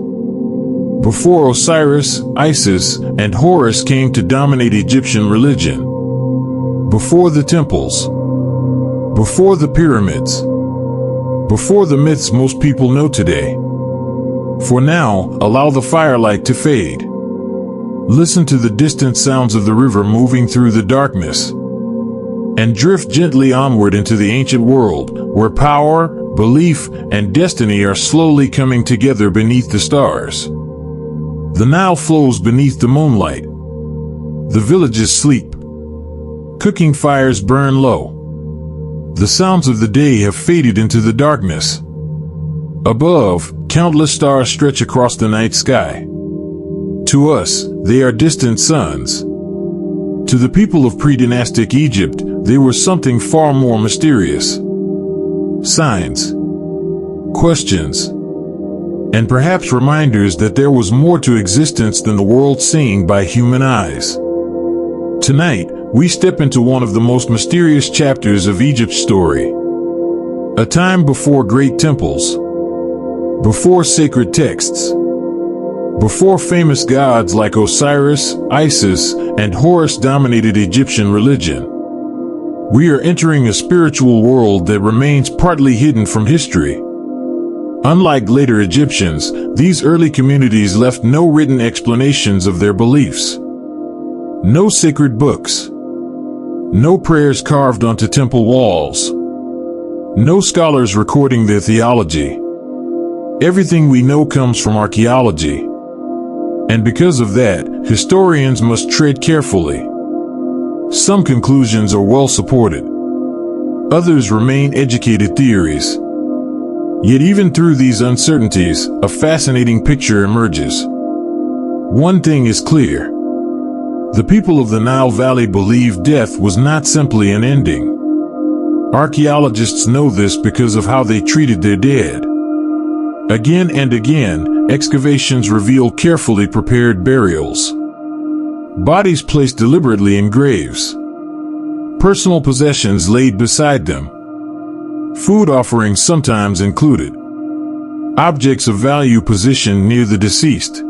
Before Osiris, Isis, and Horus came to dominate Egyptian religion. Before the temples. Before the pyramids. Before the myths most people know today. For now, allow the firelight to fade. Listen to the distant sounds of the river moving through the darkness. And drift gently onward into the ancient world, where power, belief, and destiny are slowly coming together beneath the stars. The Nile flows beneath the moonlight. The villages sleep. Cooking fires burn low. The sounds of the day have faded into the darkness. Above, countless stars stretch across the night sky. To us, they are distant suns. To the people of pre-dynastic Egypt, they were something far more mysterious. Signs. Questions. And perhaps reminders that there was more to existence than the world seeing by human eyes. Tonight, we step into one of the most mysterious chapters of Egypt's story. A time before great temples. Before sacred texts. Before famous gods like Osiris, Isis, and Horus dominated Egyptian religion. We are entering a spiritual world that remains partly hidden from history. Unlike later Egyptians, these early communities left no written explanations of their beliefs. No sacred books. No prayers carved onto temple walls. No scholars recording their theology. Everything we know comes from archaeology. And because of that, historians must tread carefully. Some conclusions are well supported. Others remain educated theories. Yet even through these uncertainties, a fascinating picture emerges. One thing is clear. The people of the Nile Valley believed death was not simply an ending. Archaeologists know this because of how they treated their dead. Again and again, excavations reveal carefully prepared burials. Bodies placed deliberately in graves. Personal possessions laid beside them. Food offerings sometimes included. Objects of value positioned near the deceased.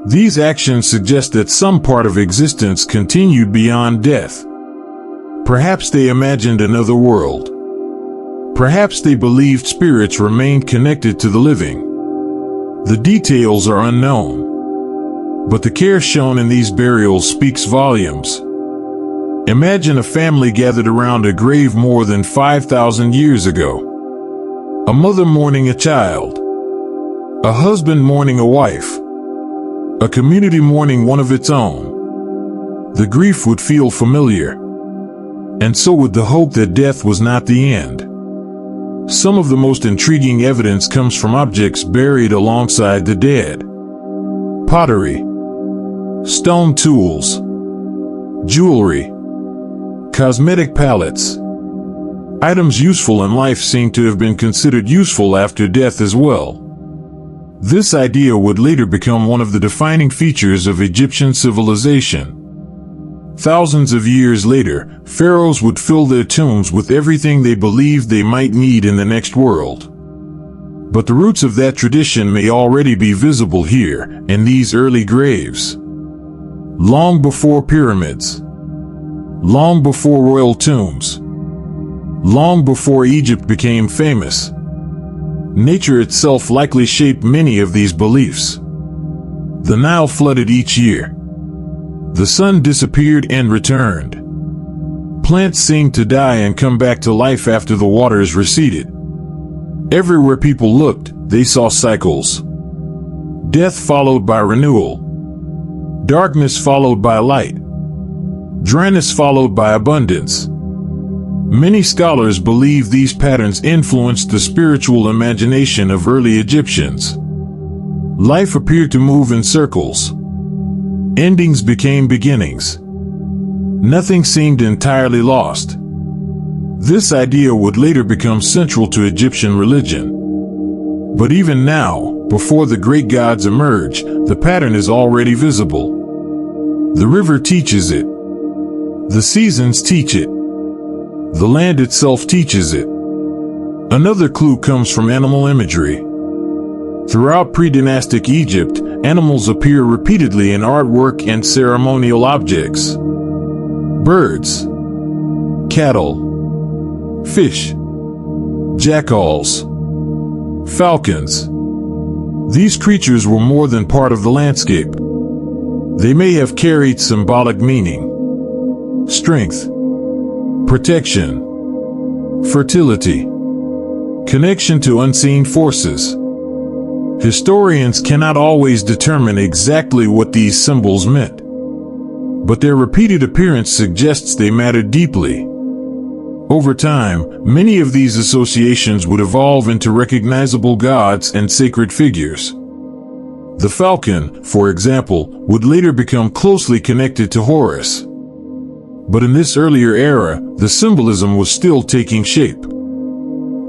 These actions suggest that some part of existence continued beyond death. Perhaps they imagined another world. Perhaps they believed spirits remained connected to the living. The details are unknown, but the care shown in these burials speaks volumes. Imagine a family gathered around a grave more than 5,000 years ago. A mother mourning a child. A husband mourning a wife. A community mourning one of its own. The grief would feel familiar, and so would the hope that death was not the end. Some of the most intriguing evidence comes from objects buried alongside the dead. Pottery, stone tools, jewelry, cosmetic palettes. Items useful in life seem to have been considered useful after death as well. This idea would later become one of the defining features of Egyptian civilization. Thousands of years later, pharaohs would fill their tombs with everything they believed they might need in the next world. But the roots of that tradition may already be visible here, in these early graves. Long before pyramids. Long before royal tombs. Long before Egypt became famous. Nature itself likely shaped many of these beliefs. The Nile flooded each year. The sun disappeared and returned. Plants seemed to die and come back to life after the waters receded. Everywhere people looked, they saw cycles. Death followed by renewal. Darkness followed by light. Dryness followed by abundance. Many scholars believe these patterns influenced the spiritual imagination of early Egyptians. Life appeared to move in circles. Endings became beginnings. Nothing seemed entirely lost. This idea would later become central to Egyptian religion. But even now, before the great gods emerge, the pattern is already visible. The river teaches it. The seasons teach it. The land itself teaches it. Another clue comes from animal imagery. Throughout pre-dynastic Egypt, animals appear repeatedly in artwork and ceremonial objects. Birds, cattle, fish, jackals, falcons. These creatures were more than part of the landscape. They may have carried symbolic meaning. Strength, protection, fertility, connection to unseen forces. Historians cannot always determine exactly what these symbols meant, but their repeated appearance suggests they mattered deeply. Over time, many of these associations would evolve into recognizable gods and sacred figures. The falcon, for example, would later become closely connected to Horus. But in this earlier era, the symbolism was still taking shape.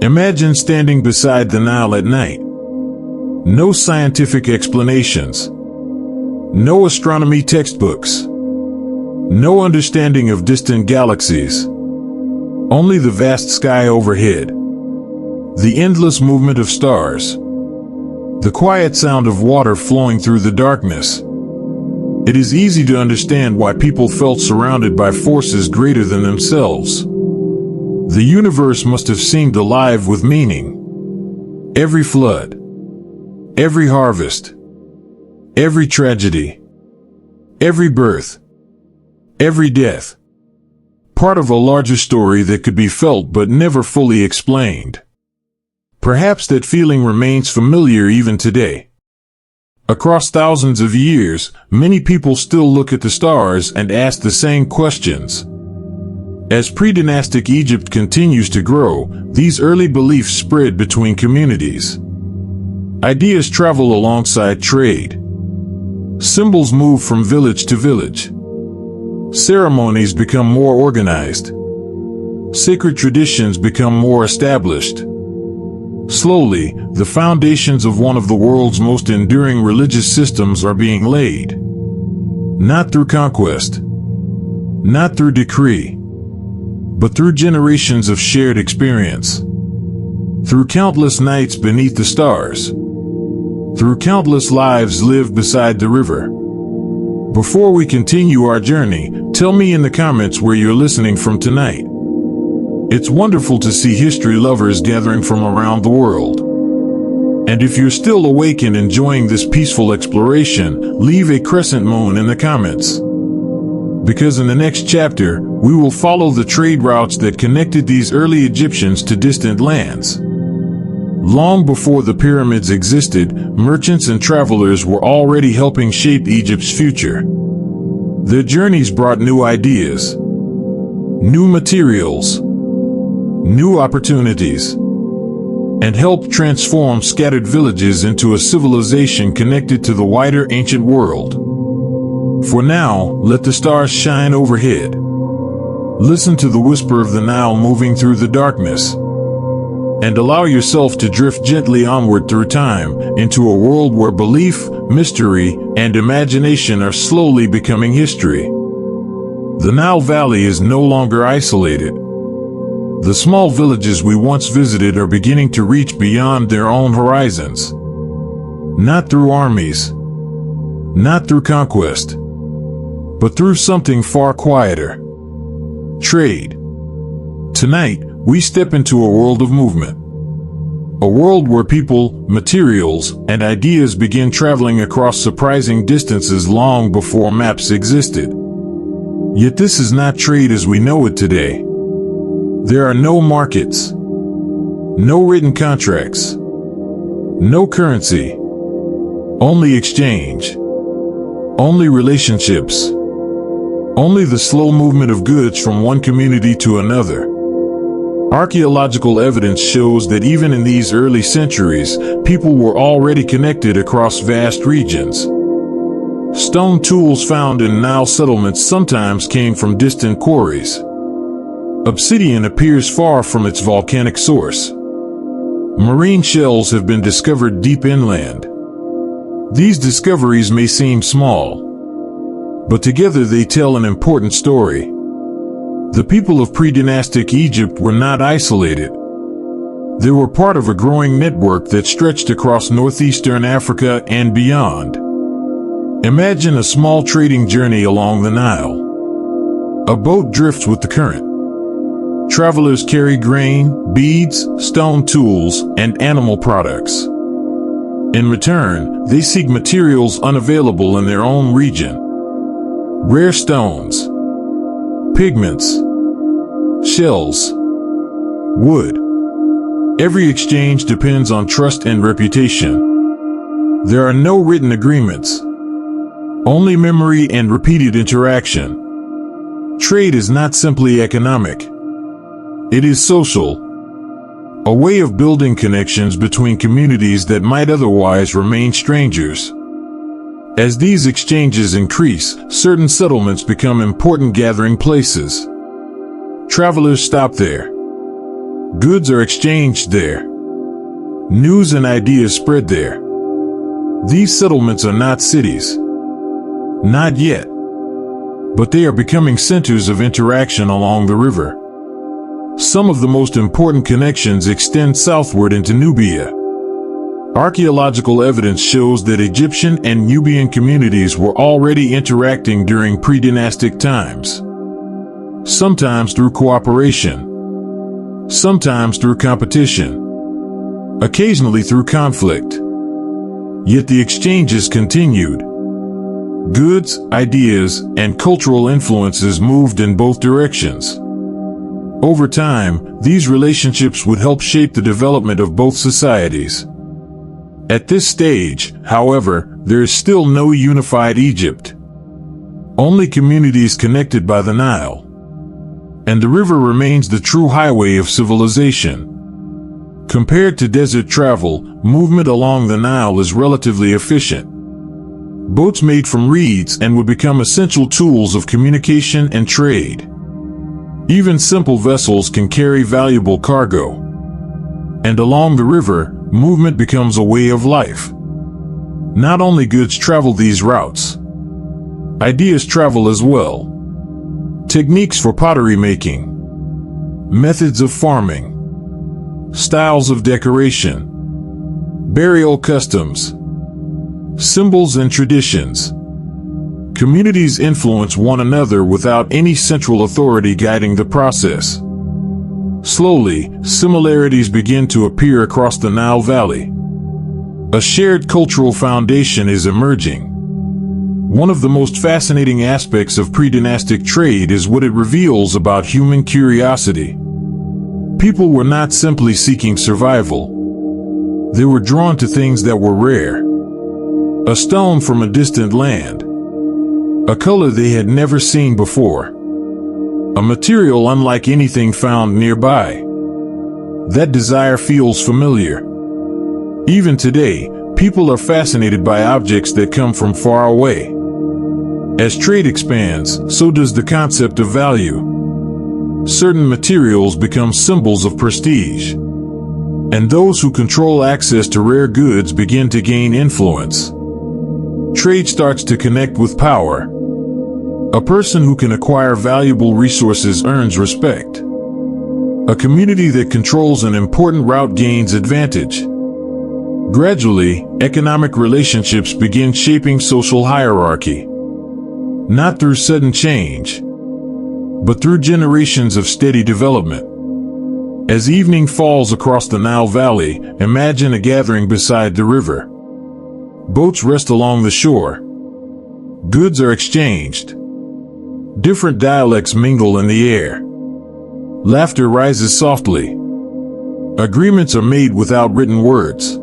Imagine standing beside the Nile at night. No scientific explanations. No astronomy textbooks. No understanding of distant galaxies. Only the vast sky overhead. The endless movement of stars. The quiet sound of water flowing through the darkness. It is easy to understand why people felt surrounded by forces greater than themselves. The universe must have seemed alive with meaning. Every flood, every harvest, every tragedy, every birth, every death. Part of a larger story that could be felt but never fully explained. Perhaps that feeling remains familiar even today. Across thousands of years, many people still look at the stars and ask the same questions. As pre-dynastic Egypt continues to grow, these early beliefs spread between communities. Ideas travel alongside trade. Symbols move from village to village. Ceremonies become more organized. Sacred traditions become more established. Slowly, the foundations of one of the world's most enduring religious systems are being laid. Not through conquest, not through decree, but through generations of shared experience. Through countless nights beneath the stars. Through countless lives lived beside the river. Before we continue our journey, Tell me in the comments where you're listening from tonight. It's wonderful to see history lovers gathering from around the world. And if you're still awake and enjoying this peaceful exploration, leave a crescent moon in the comments. Because in the next chapter, we will follow the trade routes that connected these early Egyptians to distant lands. Long before the pyramids existed, merchants and travelers were already helping shape Egypt's future. Their journeys brought new ideas, new materials, new opportunities, and helped transform scattered villages into a civilization connected to the wider ancient world. For now, let the stars shine overhead. Listen to the whisper of the Nile moving through the darkness, and allow yourself to drift gently onward through time into a world where belief, mystery, and imagination are slowly becoming history. The Nile Valley is no longer isolated. The small villages we once visited are beginning to reach beyond their own horizons. Not through armies, not through conquest, but through something far quieter: trade. Tonight, we step into a world of movement. A world where people, materials, and ideas begin traveling across surprising distances long before maps existed. Yet this is not trade as we know it today. There are no markets, no written contracts, no currency, only exchange, only relationships, only the slow movement of goods from one community to another. Archaeological evidence shows that even in these early centuries, people were already connected across vast regions. Stone tools found in Nile settlements sometimes came from distant quarries. Obsidian appears far from its volcanic source. Marine shells have been discovered deep inland. These discoveries may seem small, but together they tell an important story. The people of pre-dynastic Egypt were not isolated. They were part of a growing network that stretched across northeastern Africa and beyond. Imagine a small trading journey along the Nile. A boat drifts with the current. Travelers carry grain, beads, stone tools, and animal products. In return, they seek materials unavailable in their own region. Rare stones, pigments, shells, wood. Every exchange depends on trust and reputation. There are no written agreements, only memory and repeated interaction. Trade is not simply economic. It is social, a way of building connections between communities that might otherwise remain strangers. As these exchanges increase, certain settlements become important gathering places. Travelers stop there. Goods are exchanged there. News and ideas spread there. These settlements are not cities. Not yet. But they are becoming centers of interaction along the river. Some of the most important connections extend southward into Nubia. Archaeological evidence shows that Egyptian and Nubian communities were already interacting during pre-dynastic times. Sometimes through cooperation, sometimes through competition, occasionally through conflict. Yet the exchanges continued. Goods, ideas, and cultural influences moved in both directions. Over time, these relationships would help shape the development of both societies. At this stage, however, there is still no unified Egypt. Only communities connected by the Nile. And the river remains the true highway of civilization. Compared to desert travel, movement along the Nile is relatively efficient. Boats made from reeds and would become essential tools of communication and trade. Even simple vessels can carry valuable cargo. And along the river, movement becomes a way of life. Not only goods travel these routes, ideas travel as well. Techniques for pottery making, methods of farming, styles of decoration, burial customs, symbols and traditions. Communities influence one another without any central authority guiding the process. Slowly, similarities begin to appear across the Nile Valley. A shared cultural foundation is emerging. One of the most fascinating aspects of pre-dynastic trade is what it reveals about human curiosity. People were not simply seeking survival. They were drawn to things that were rare. A stone from a distant land. A color they had never seen before. A material unlike anything found nearby. That desire feels familiar. Even today, people are fascinated by objects that come from far away. As trade expands, so does the concept of value. Certain materials become symbols of prestige. And those who control access to rare goods begin to gain influence. Trade starts to connect with power. A person who can acquire valuable resources earns respect. A community that controls an important route gains advantage. Gradually, economic relationships begin shaping social hierarchy. Not through sudden change, but through generations of steady development. As evening falls across the Nile Valley, imagine a gathering beside the river. Boats rest along the shore. Goods are exchanged. Different dialects mingle in the air. Laughter rises softly. Agreements are made without written words.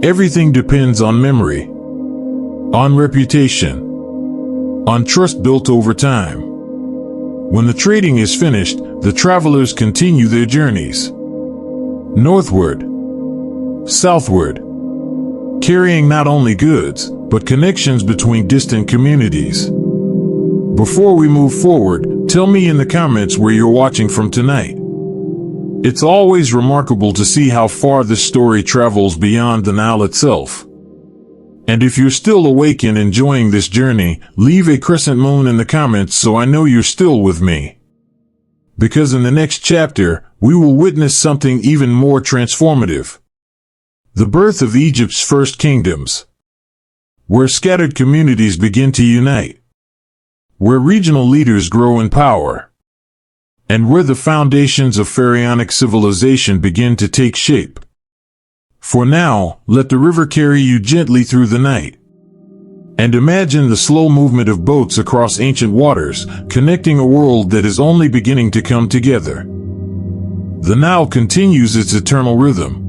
Everything depends on memory, on reputation, on trust built over time. When the trading is finished, the travelers continue their journeys. Northward, southward, carrying not only goods, but connections between distant communities. Before we move forward, tell me in the comments where you're watching from tonight. It's always remarkable to see how far this story travels beyond the Nile itself. And if you're still awake and enjoying this journey, leave a crescent moon in the comments so I know you're still with me. Because in the next chapter, we will witness something even more transformative. The birth of Egypt's first kingdoms. Where scattered communities begin to unite. Where regional leaders grow in power. And where the foundations of pharaonic civilization begin to take shape. For now, let the river carry you gently through the night. And imagine the slow movement of boats across ancient waters, connecting a world that is only beginning to come together. The Nile continues its eternal rhythm.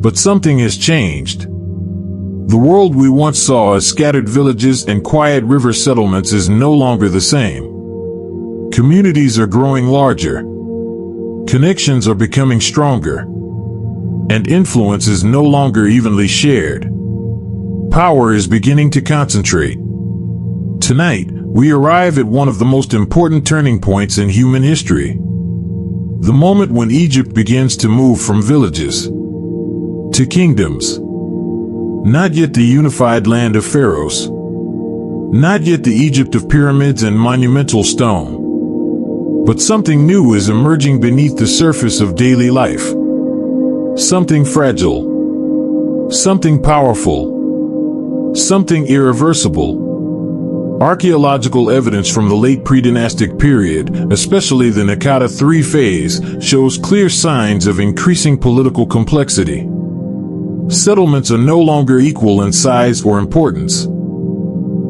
But something has changed. The world we once saw as scattered villages and quiet river settlements is no longer the same. Communities are growing larger. Connections are becoming stronger. And influence is no longer evenly shared. Power is beginning to concentrate. Tonight, we arrive at one of the most important turning points in human history. The moment when Egypt begins to move from villages to kingdoms. Not yet the unified land of pharaohs. Not yet the Egypt of pyramids and monumental stone. But something new is emerging beneath the surface of daily life. Something fragile. Something powerful. Something irreversible. Archaeological evidence from the late pre-dynastic period, especially the Naqada III phase, shows clear signs of increasing political complexity. Settlements are no longer equal in size or importance.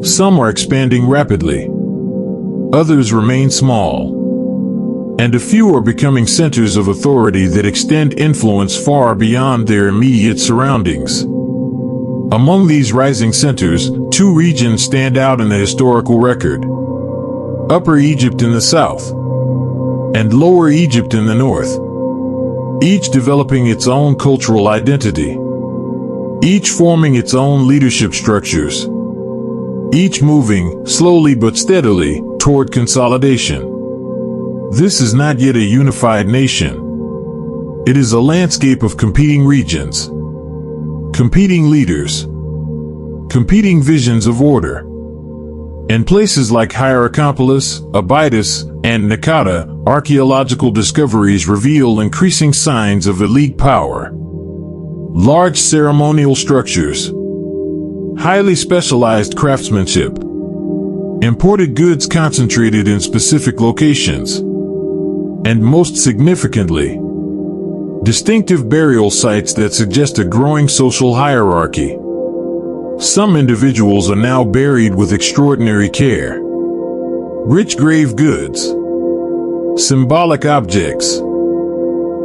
Some are expanding rapidly. Others remain small. And a few are becoming centers of authority that extend influence far beyond their immediate surroundings. Among these rising centers, two regions stand out in the historical record. Upper Egypt in the south, and Lower Egypt in the north. Each developing its own cultural identity. Each forming its own leadership structures. Each moving, slowly but steadily, toward consolidation. This is not yet a unified nation. It is a landscape of competing regions, competing leaders, competing visions of order. In places like Hierakonpolis, Abydos, and Naqada, archaeological discoveries reveal increasing signs of elite power. Large ceremonial structures, highly specialized craftsmanship, Imported goods concentrated in specific locations. And most significantly, distinctive burial sites that suggest a growing social hierarchy. Some individuals are now buried with extraordinary care. Rich grave goods. Symbolic objects.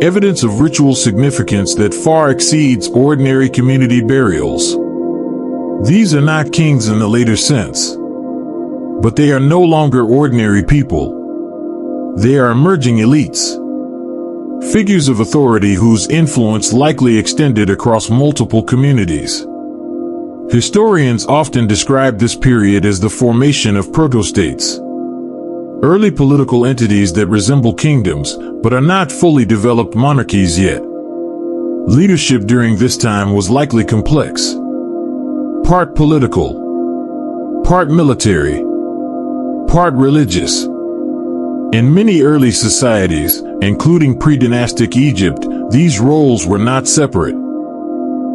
Evidence of ritual significance that far exceeds ordinary community burials. These are not kings in the later sense. But they are no longer ordinary people. They are emerging elites. Figures of authority whose influence likely extended across multiple communities. Historians often describe this period as the formation of protostates. Early political entities that resemble kingdoms, but are not fully developed monarchies yet. Leadership during this time was likely complex. Part political, part military, part religious. In many early societies, including pre-dynastic Egypt, these roles were not separate.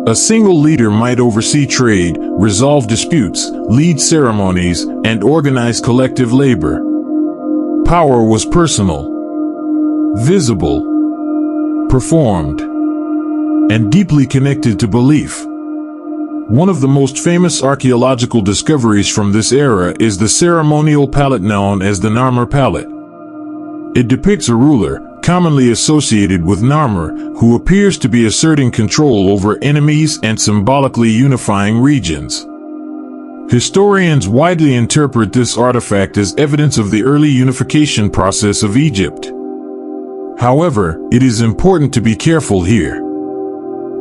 A single leader might oversee trade, resolve disputes, lead ceremonies, and organize collective labor. Power was personal, visible, performed, and deeply connected to belief. One of the most famous archaeological discoveries from this era is the ceremonial palette known as the Narmer palette. It depicts a ruler, commonly associated with Narmer, who appears to be asserting control over enemies and symbolically unifying regions. Historians widely interpret this artifact as evidence of the early unification process of Egypt. However, it is important to be careful here.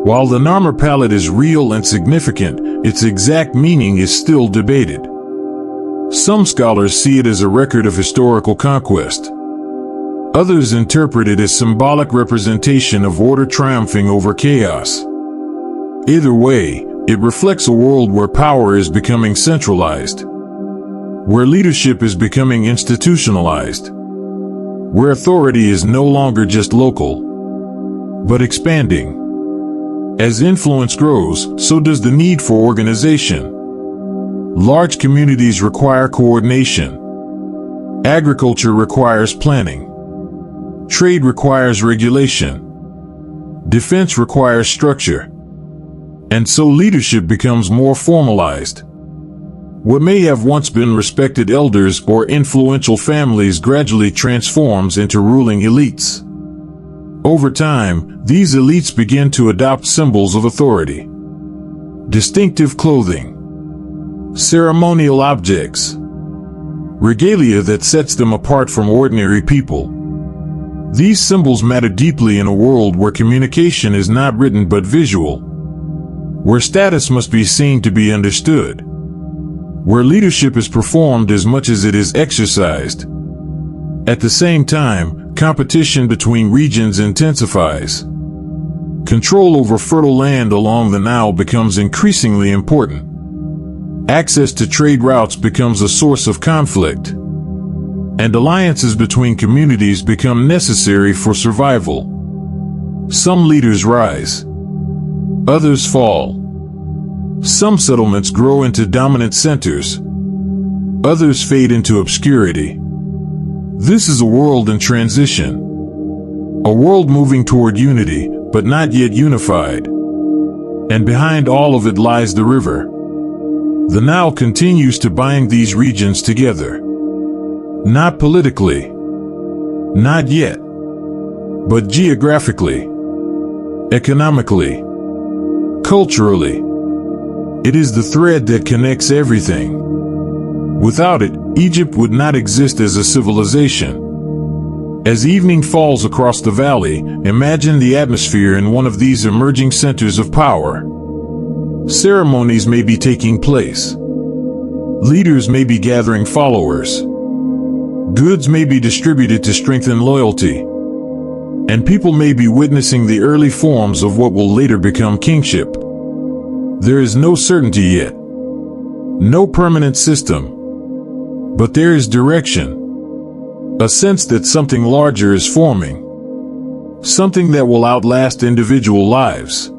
While the Narmer palette is real and significant, its exact meaning is still debated. Some scholars see it as a record of historical conquest. Others interpret it as symbolic representation of order triumphing over chaos. Either way, it reflects a world where power is becoming centralized, where leadership is becoming institutionalized, where authority is no longer just local, but expanding. As influence grows, so does the need for organization. Large communities require coordination. Agriculture requires planning. Trade requires regulation. Defense requires structure. And so leadership becomes more formalized. What may have once been respected elders or influential families gradually transforms into ruling elites. Over time, these elites begin to adopt symbols of authority. Distinctive clothing. Ceremonial objects. Regalia that sets them apart from ordinary people. These symbols matter deeply in a world where communication is not written but visual, where status must be seen to be understood, where leadership is performed as much as it is exercised. At the same time, competition between regions intensifies. Control over fertile land along the Nile becomes increasingly important. Access to trade routes becomes a source of conflict. And alliances between communities become necessary for survival. Some leaders rise. Others fall. Some settlements grow into dominant centers. Others fade into obscurity. This is a world in transition. A world moving toward unity, but not yet unified. And behind all of it lies the river. The Nile continues to bind these regions together. Not politically. Not yet. But geographically. Economically. Culturally. It is the thread that connects everything. Without it, Egypt would not exist as a civilization. As evening falls across the valley, imagine the atmosphere in one of these emerging centers of power. Ceremonies may be taking place. Leaders may be gathering followers. Goods may be distributed to strengthen loyalty. And people may be witnessing the early forms of what will later become kingship. There is no certainty yet. No permanent system. But there is direction. A sense that something larger is forming. Something that will outlast individual lives.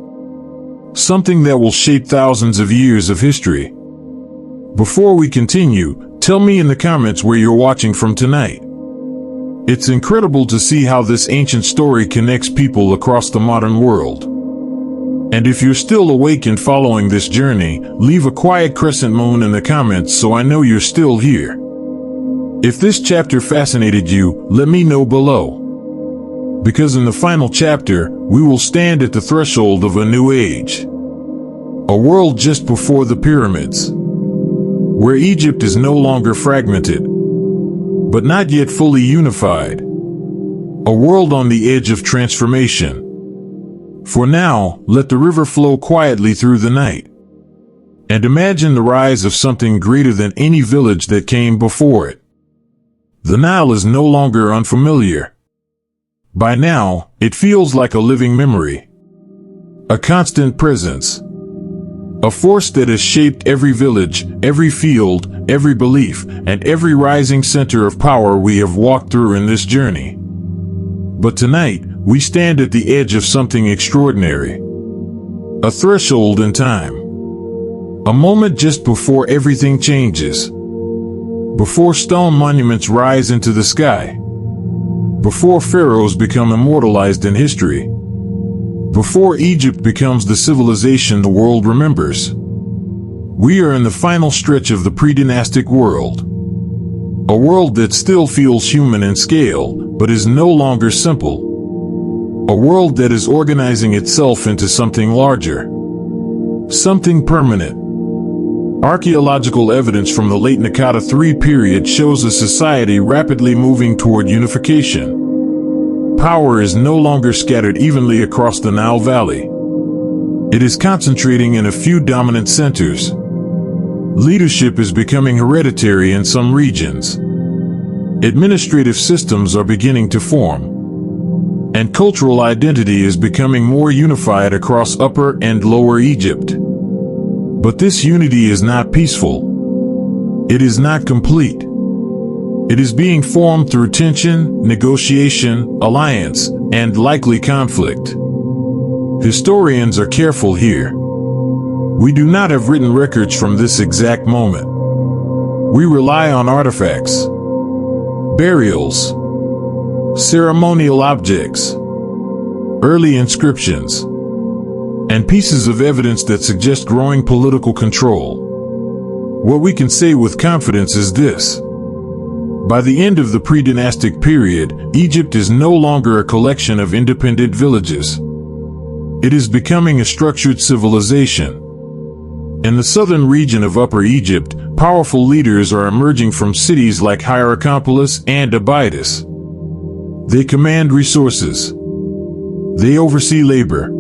Something that will shape thousands of years of history. Before we continue, Tell me in the comments where you're watching from tonight. It's incredible to see how this ancient story connects people across the modern world. And if you're still awake and following this journey, leave a quiet crescent moon in the comments so I know you're still here. If this chapter fascinated you, let me know below. Because in the final chapter, we will stand at the threshold of a new age. A world just before the pyramids, where Egypt is no longer fragmented, but not yet fully unified. A world on the edge of transformation. For now, let the river flow quietly through the night. And imagine the rise of something greater than any village that came before it. The Nile is no longer unfamiliar. By now, it feels like a living memory. A constant presence. A force that has shaped every village, every field, every belief, and every rising center of power we have walked through in this journey. But tonight, we stand at the edge of something extraordinary. A threshold in time. A moment just before everything changes. Before stone monuments rise into the sky. Before pharaohs become immortalized in history. Before Egypt becomes the civilization the world remembers. We are in the final stretch of the pre-dynastic world. A world that still feels human in scale, but is no longer simple. A world that is organizing itself into something larger. Something permanent. Archaeological evidence from the late Naqada III period shows a society rapidly moving toward unification. Power is no longer scattered evenly across the Nile Valley. It is concentrating in a few dominant centers. Leadership is becoming hereditary in some regions. Administrative systems are beginning to form. And cultural identity is becoming more unified across Upper and Lower Egypt. But this unity is not peaceful. It is not complete. It is being formed through tension, negotiation, alliance, and likely conflict. Historians are careful here. We do not have written records from this exact moment. We rely on artifacts, burials, ceremonial objects, early inscriptions, and pieces of evidence that suggest growing political control. What we can say with confidence is this. By the end of the pre-dynastic period, Egypt is no longer a collection of independent villages. It is becoming a structured civilization. In the southern region of Upper Egypt, powerful leaders are emerging from cities like Hierakonpolis and Abydos. They command resources. They oversee labor.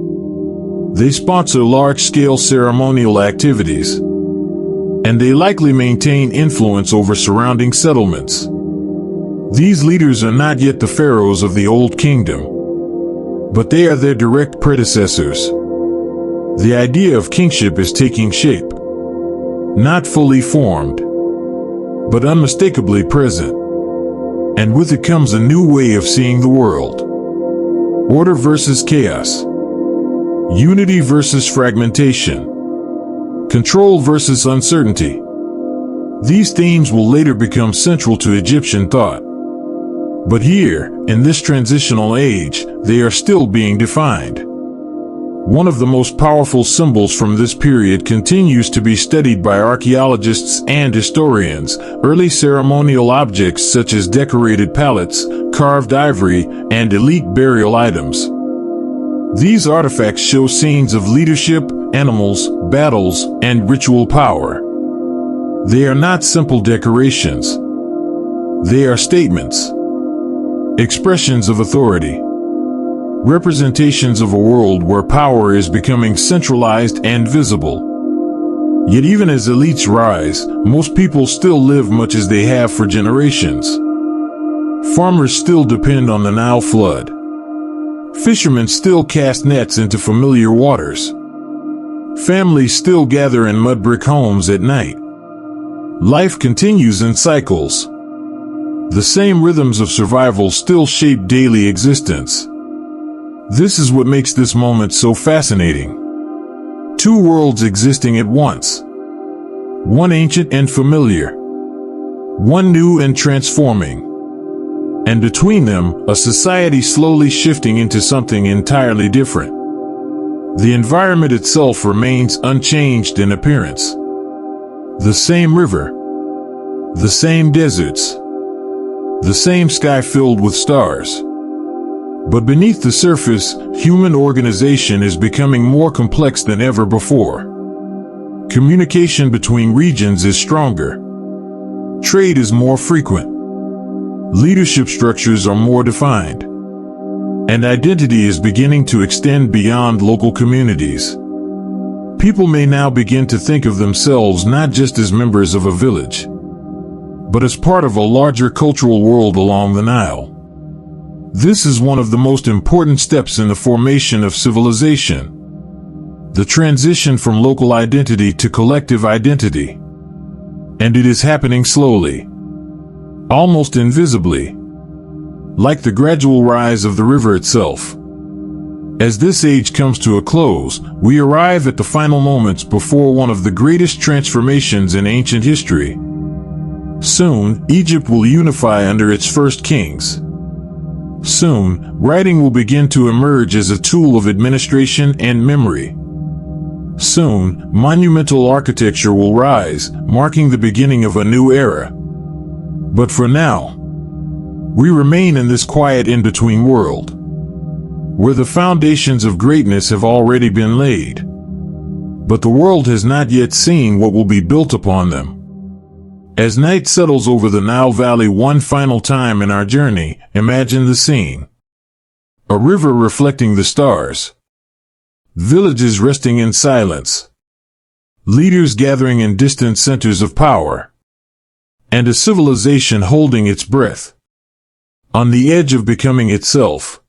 They sponsor large-scale ceremonial activities. And they likely maintain influence over surrounding settlements. These leaders are not yet the pharaohs of the Old Kingdom, but they are their direct predecessors. The idea of kingship is taking shape. Not fully formed, but unmistakably present. And with it comes a new way of seeing the world. Order versus chaos. Unity versus fragmentation. Control versus uncertainty. These themes will later become central to Egyptian thought. But here, in this transitional age, they are still being defined. One of the most powerful symbols from this period continues to be studied by archaeologists and historians, early ceremonial objects such as decorated palettes, carved ivory, and elite burial items. These artifacts show scenes of leadership, animals, battles, and ritual power. They are not simple decorations. They are statements. Expressions of authority. Representations of a world where power is becoming centralized and visible. Yet even as elites rise, most people still live much as they have for generations. Farmers still depend on the Nile flood. Fishermen still cast nets into familiar waters. Families still gather in mud brick homes at night. Life continues in cycles. The same rhythms of survival still shape daily existence. This is what makes this moment so fascinating. Two worlds existing at once. One ancient and familiar. one new and transforming. And between them, a society slowly shifting into something entirely different. The environment itself remains unchanged in appearance. The same river, the same deserts, the same sky filled with stars. But beneath the surface, human organization is becoming more complex than ever before. Communication between regions is stronger. Trade is more frequent. Leadership structures are more defined. And identity is beginning to extend beyond local communities. People may now begin to think of themselves not just as members of a village, but as part of a larger cultural world along the Nile. This is one of the most important steps in the formation of civilization. The transition from local identity to collective identity. And it is happening slowly, almost invisibly, like the gradual rise of the river itself. As this age comes to a close, we arrive at the final moments before one of the greatest transformations in ancient history. Soon, Egypt will unify under its first kings. Soon, writing will begin to emerge as a tool of administration and memory. Soon, monumental architecture will rise, marking the beginning of a new era. But for now, we remain in this quiet in-between world, where the foundations of greatness have already been laid. But the world has not yet seen what will be built upon them. As night settles over the Nile Valley one final time in our journey, imagine the scene. A river reflecting the stars. Villages resting in silence. Leaders gathering in distant centers of power. And a civilization holding its breath, on the edge of becoming itself.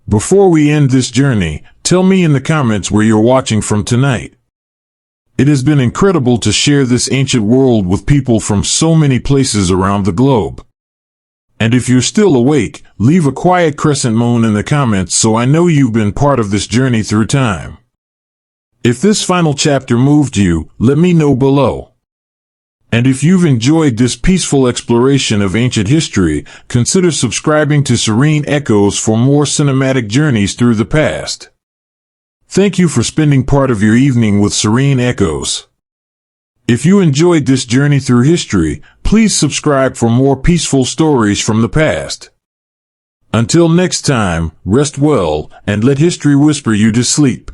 Before we end this journey, tell me in the comments where you're watching from tonight. It has been incredible to share this ancient world with people from so many places around the globe. And if you're still awake, leave a quiet crescent moon in the comments so I know you've been part of this journey through time. If this final chapter moved you, let me know below. And if you've enjoyed this peaceful exploration of ancient history, consider subscribing to Serene Echoes for more cinematic journeys through the past. Thank you for spending part of your evening with Serene Echoes. If you enjoyed this journey through history, please subscribe for more peaceful stories from the past. Until next time, rest well and let history whisper you to sleep.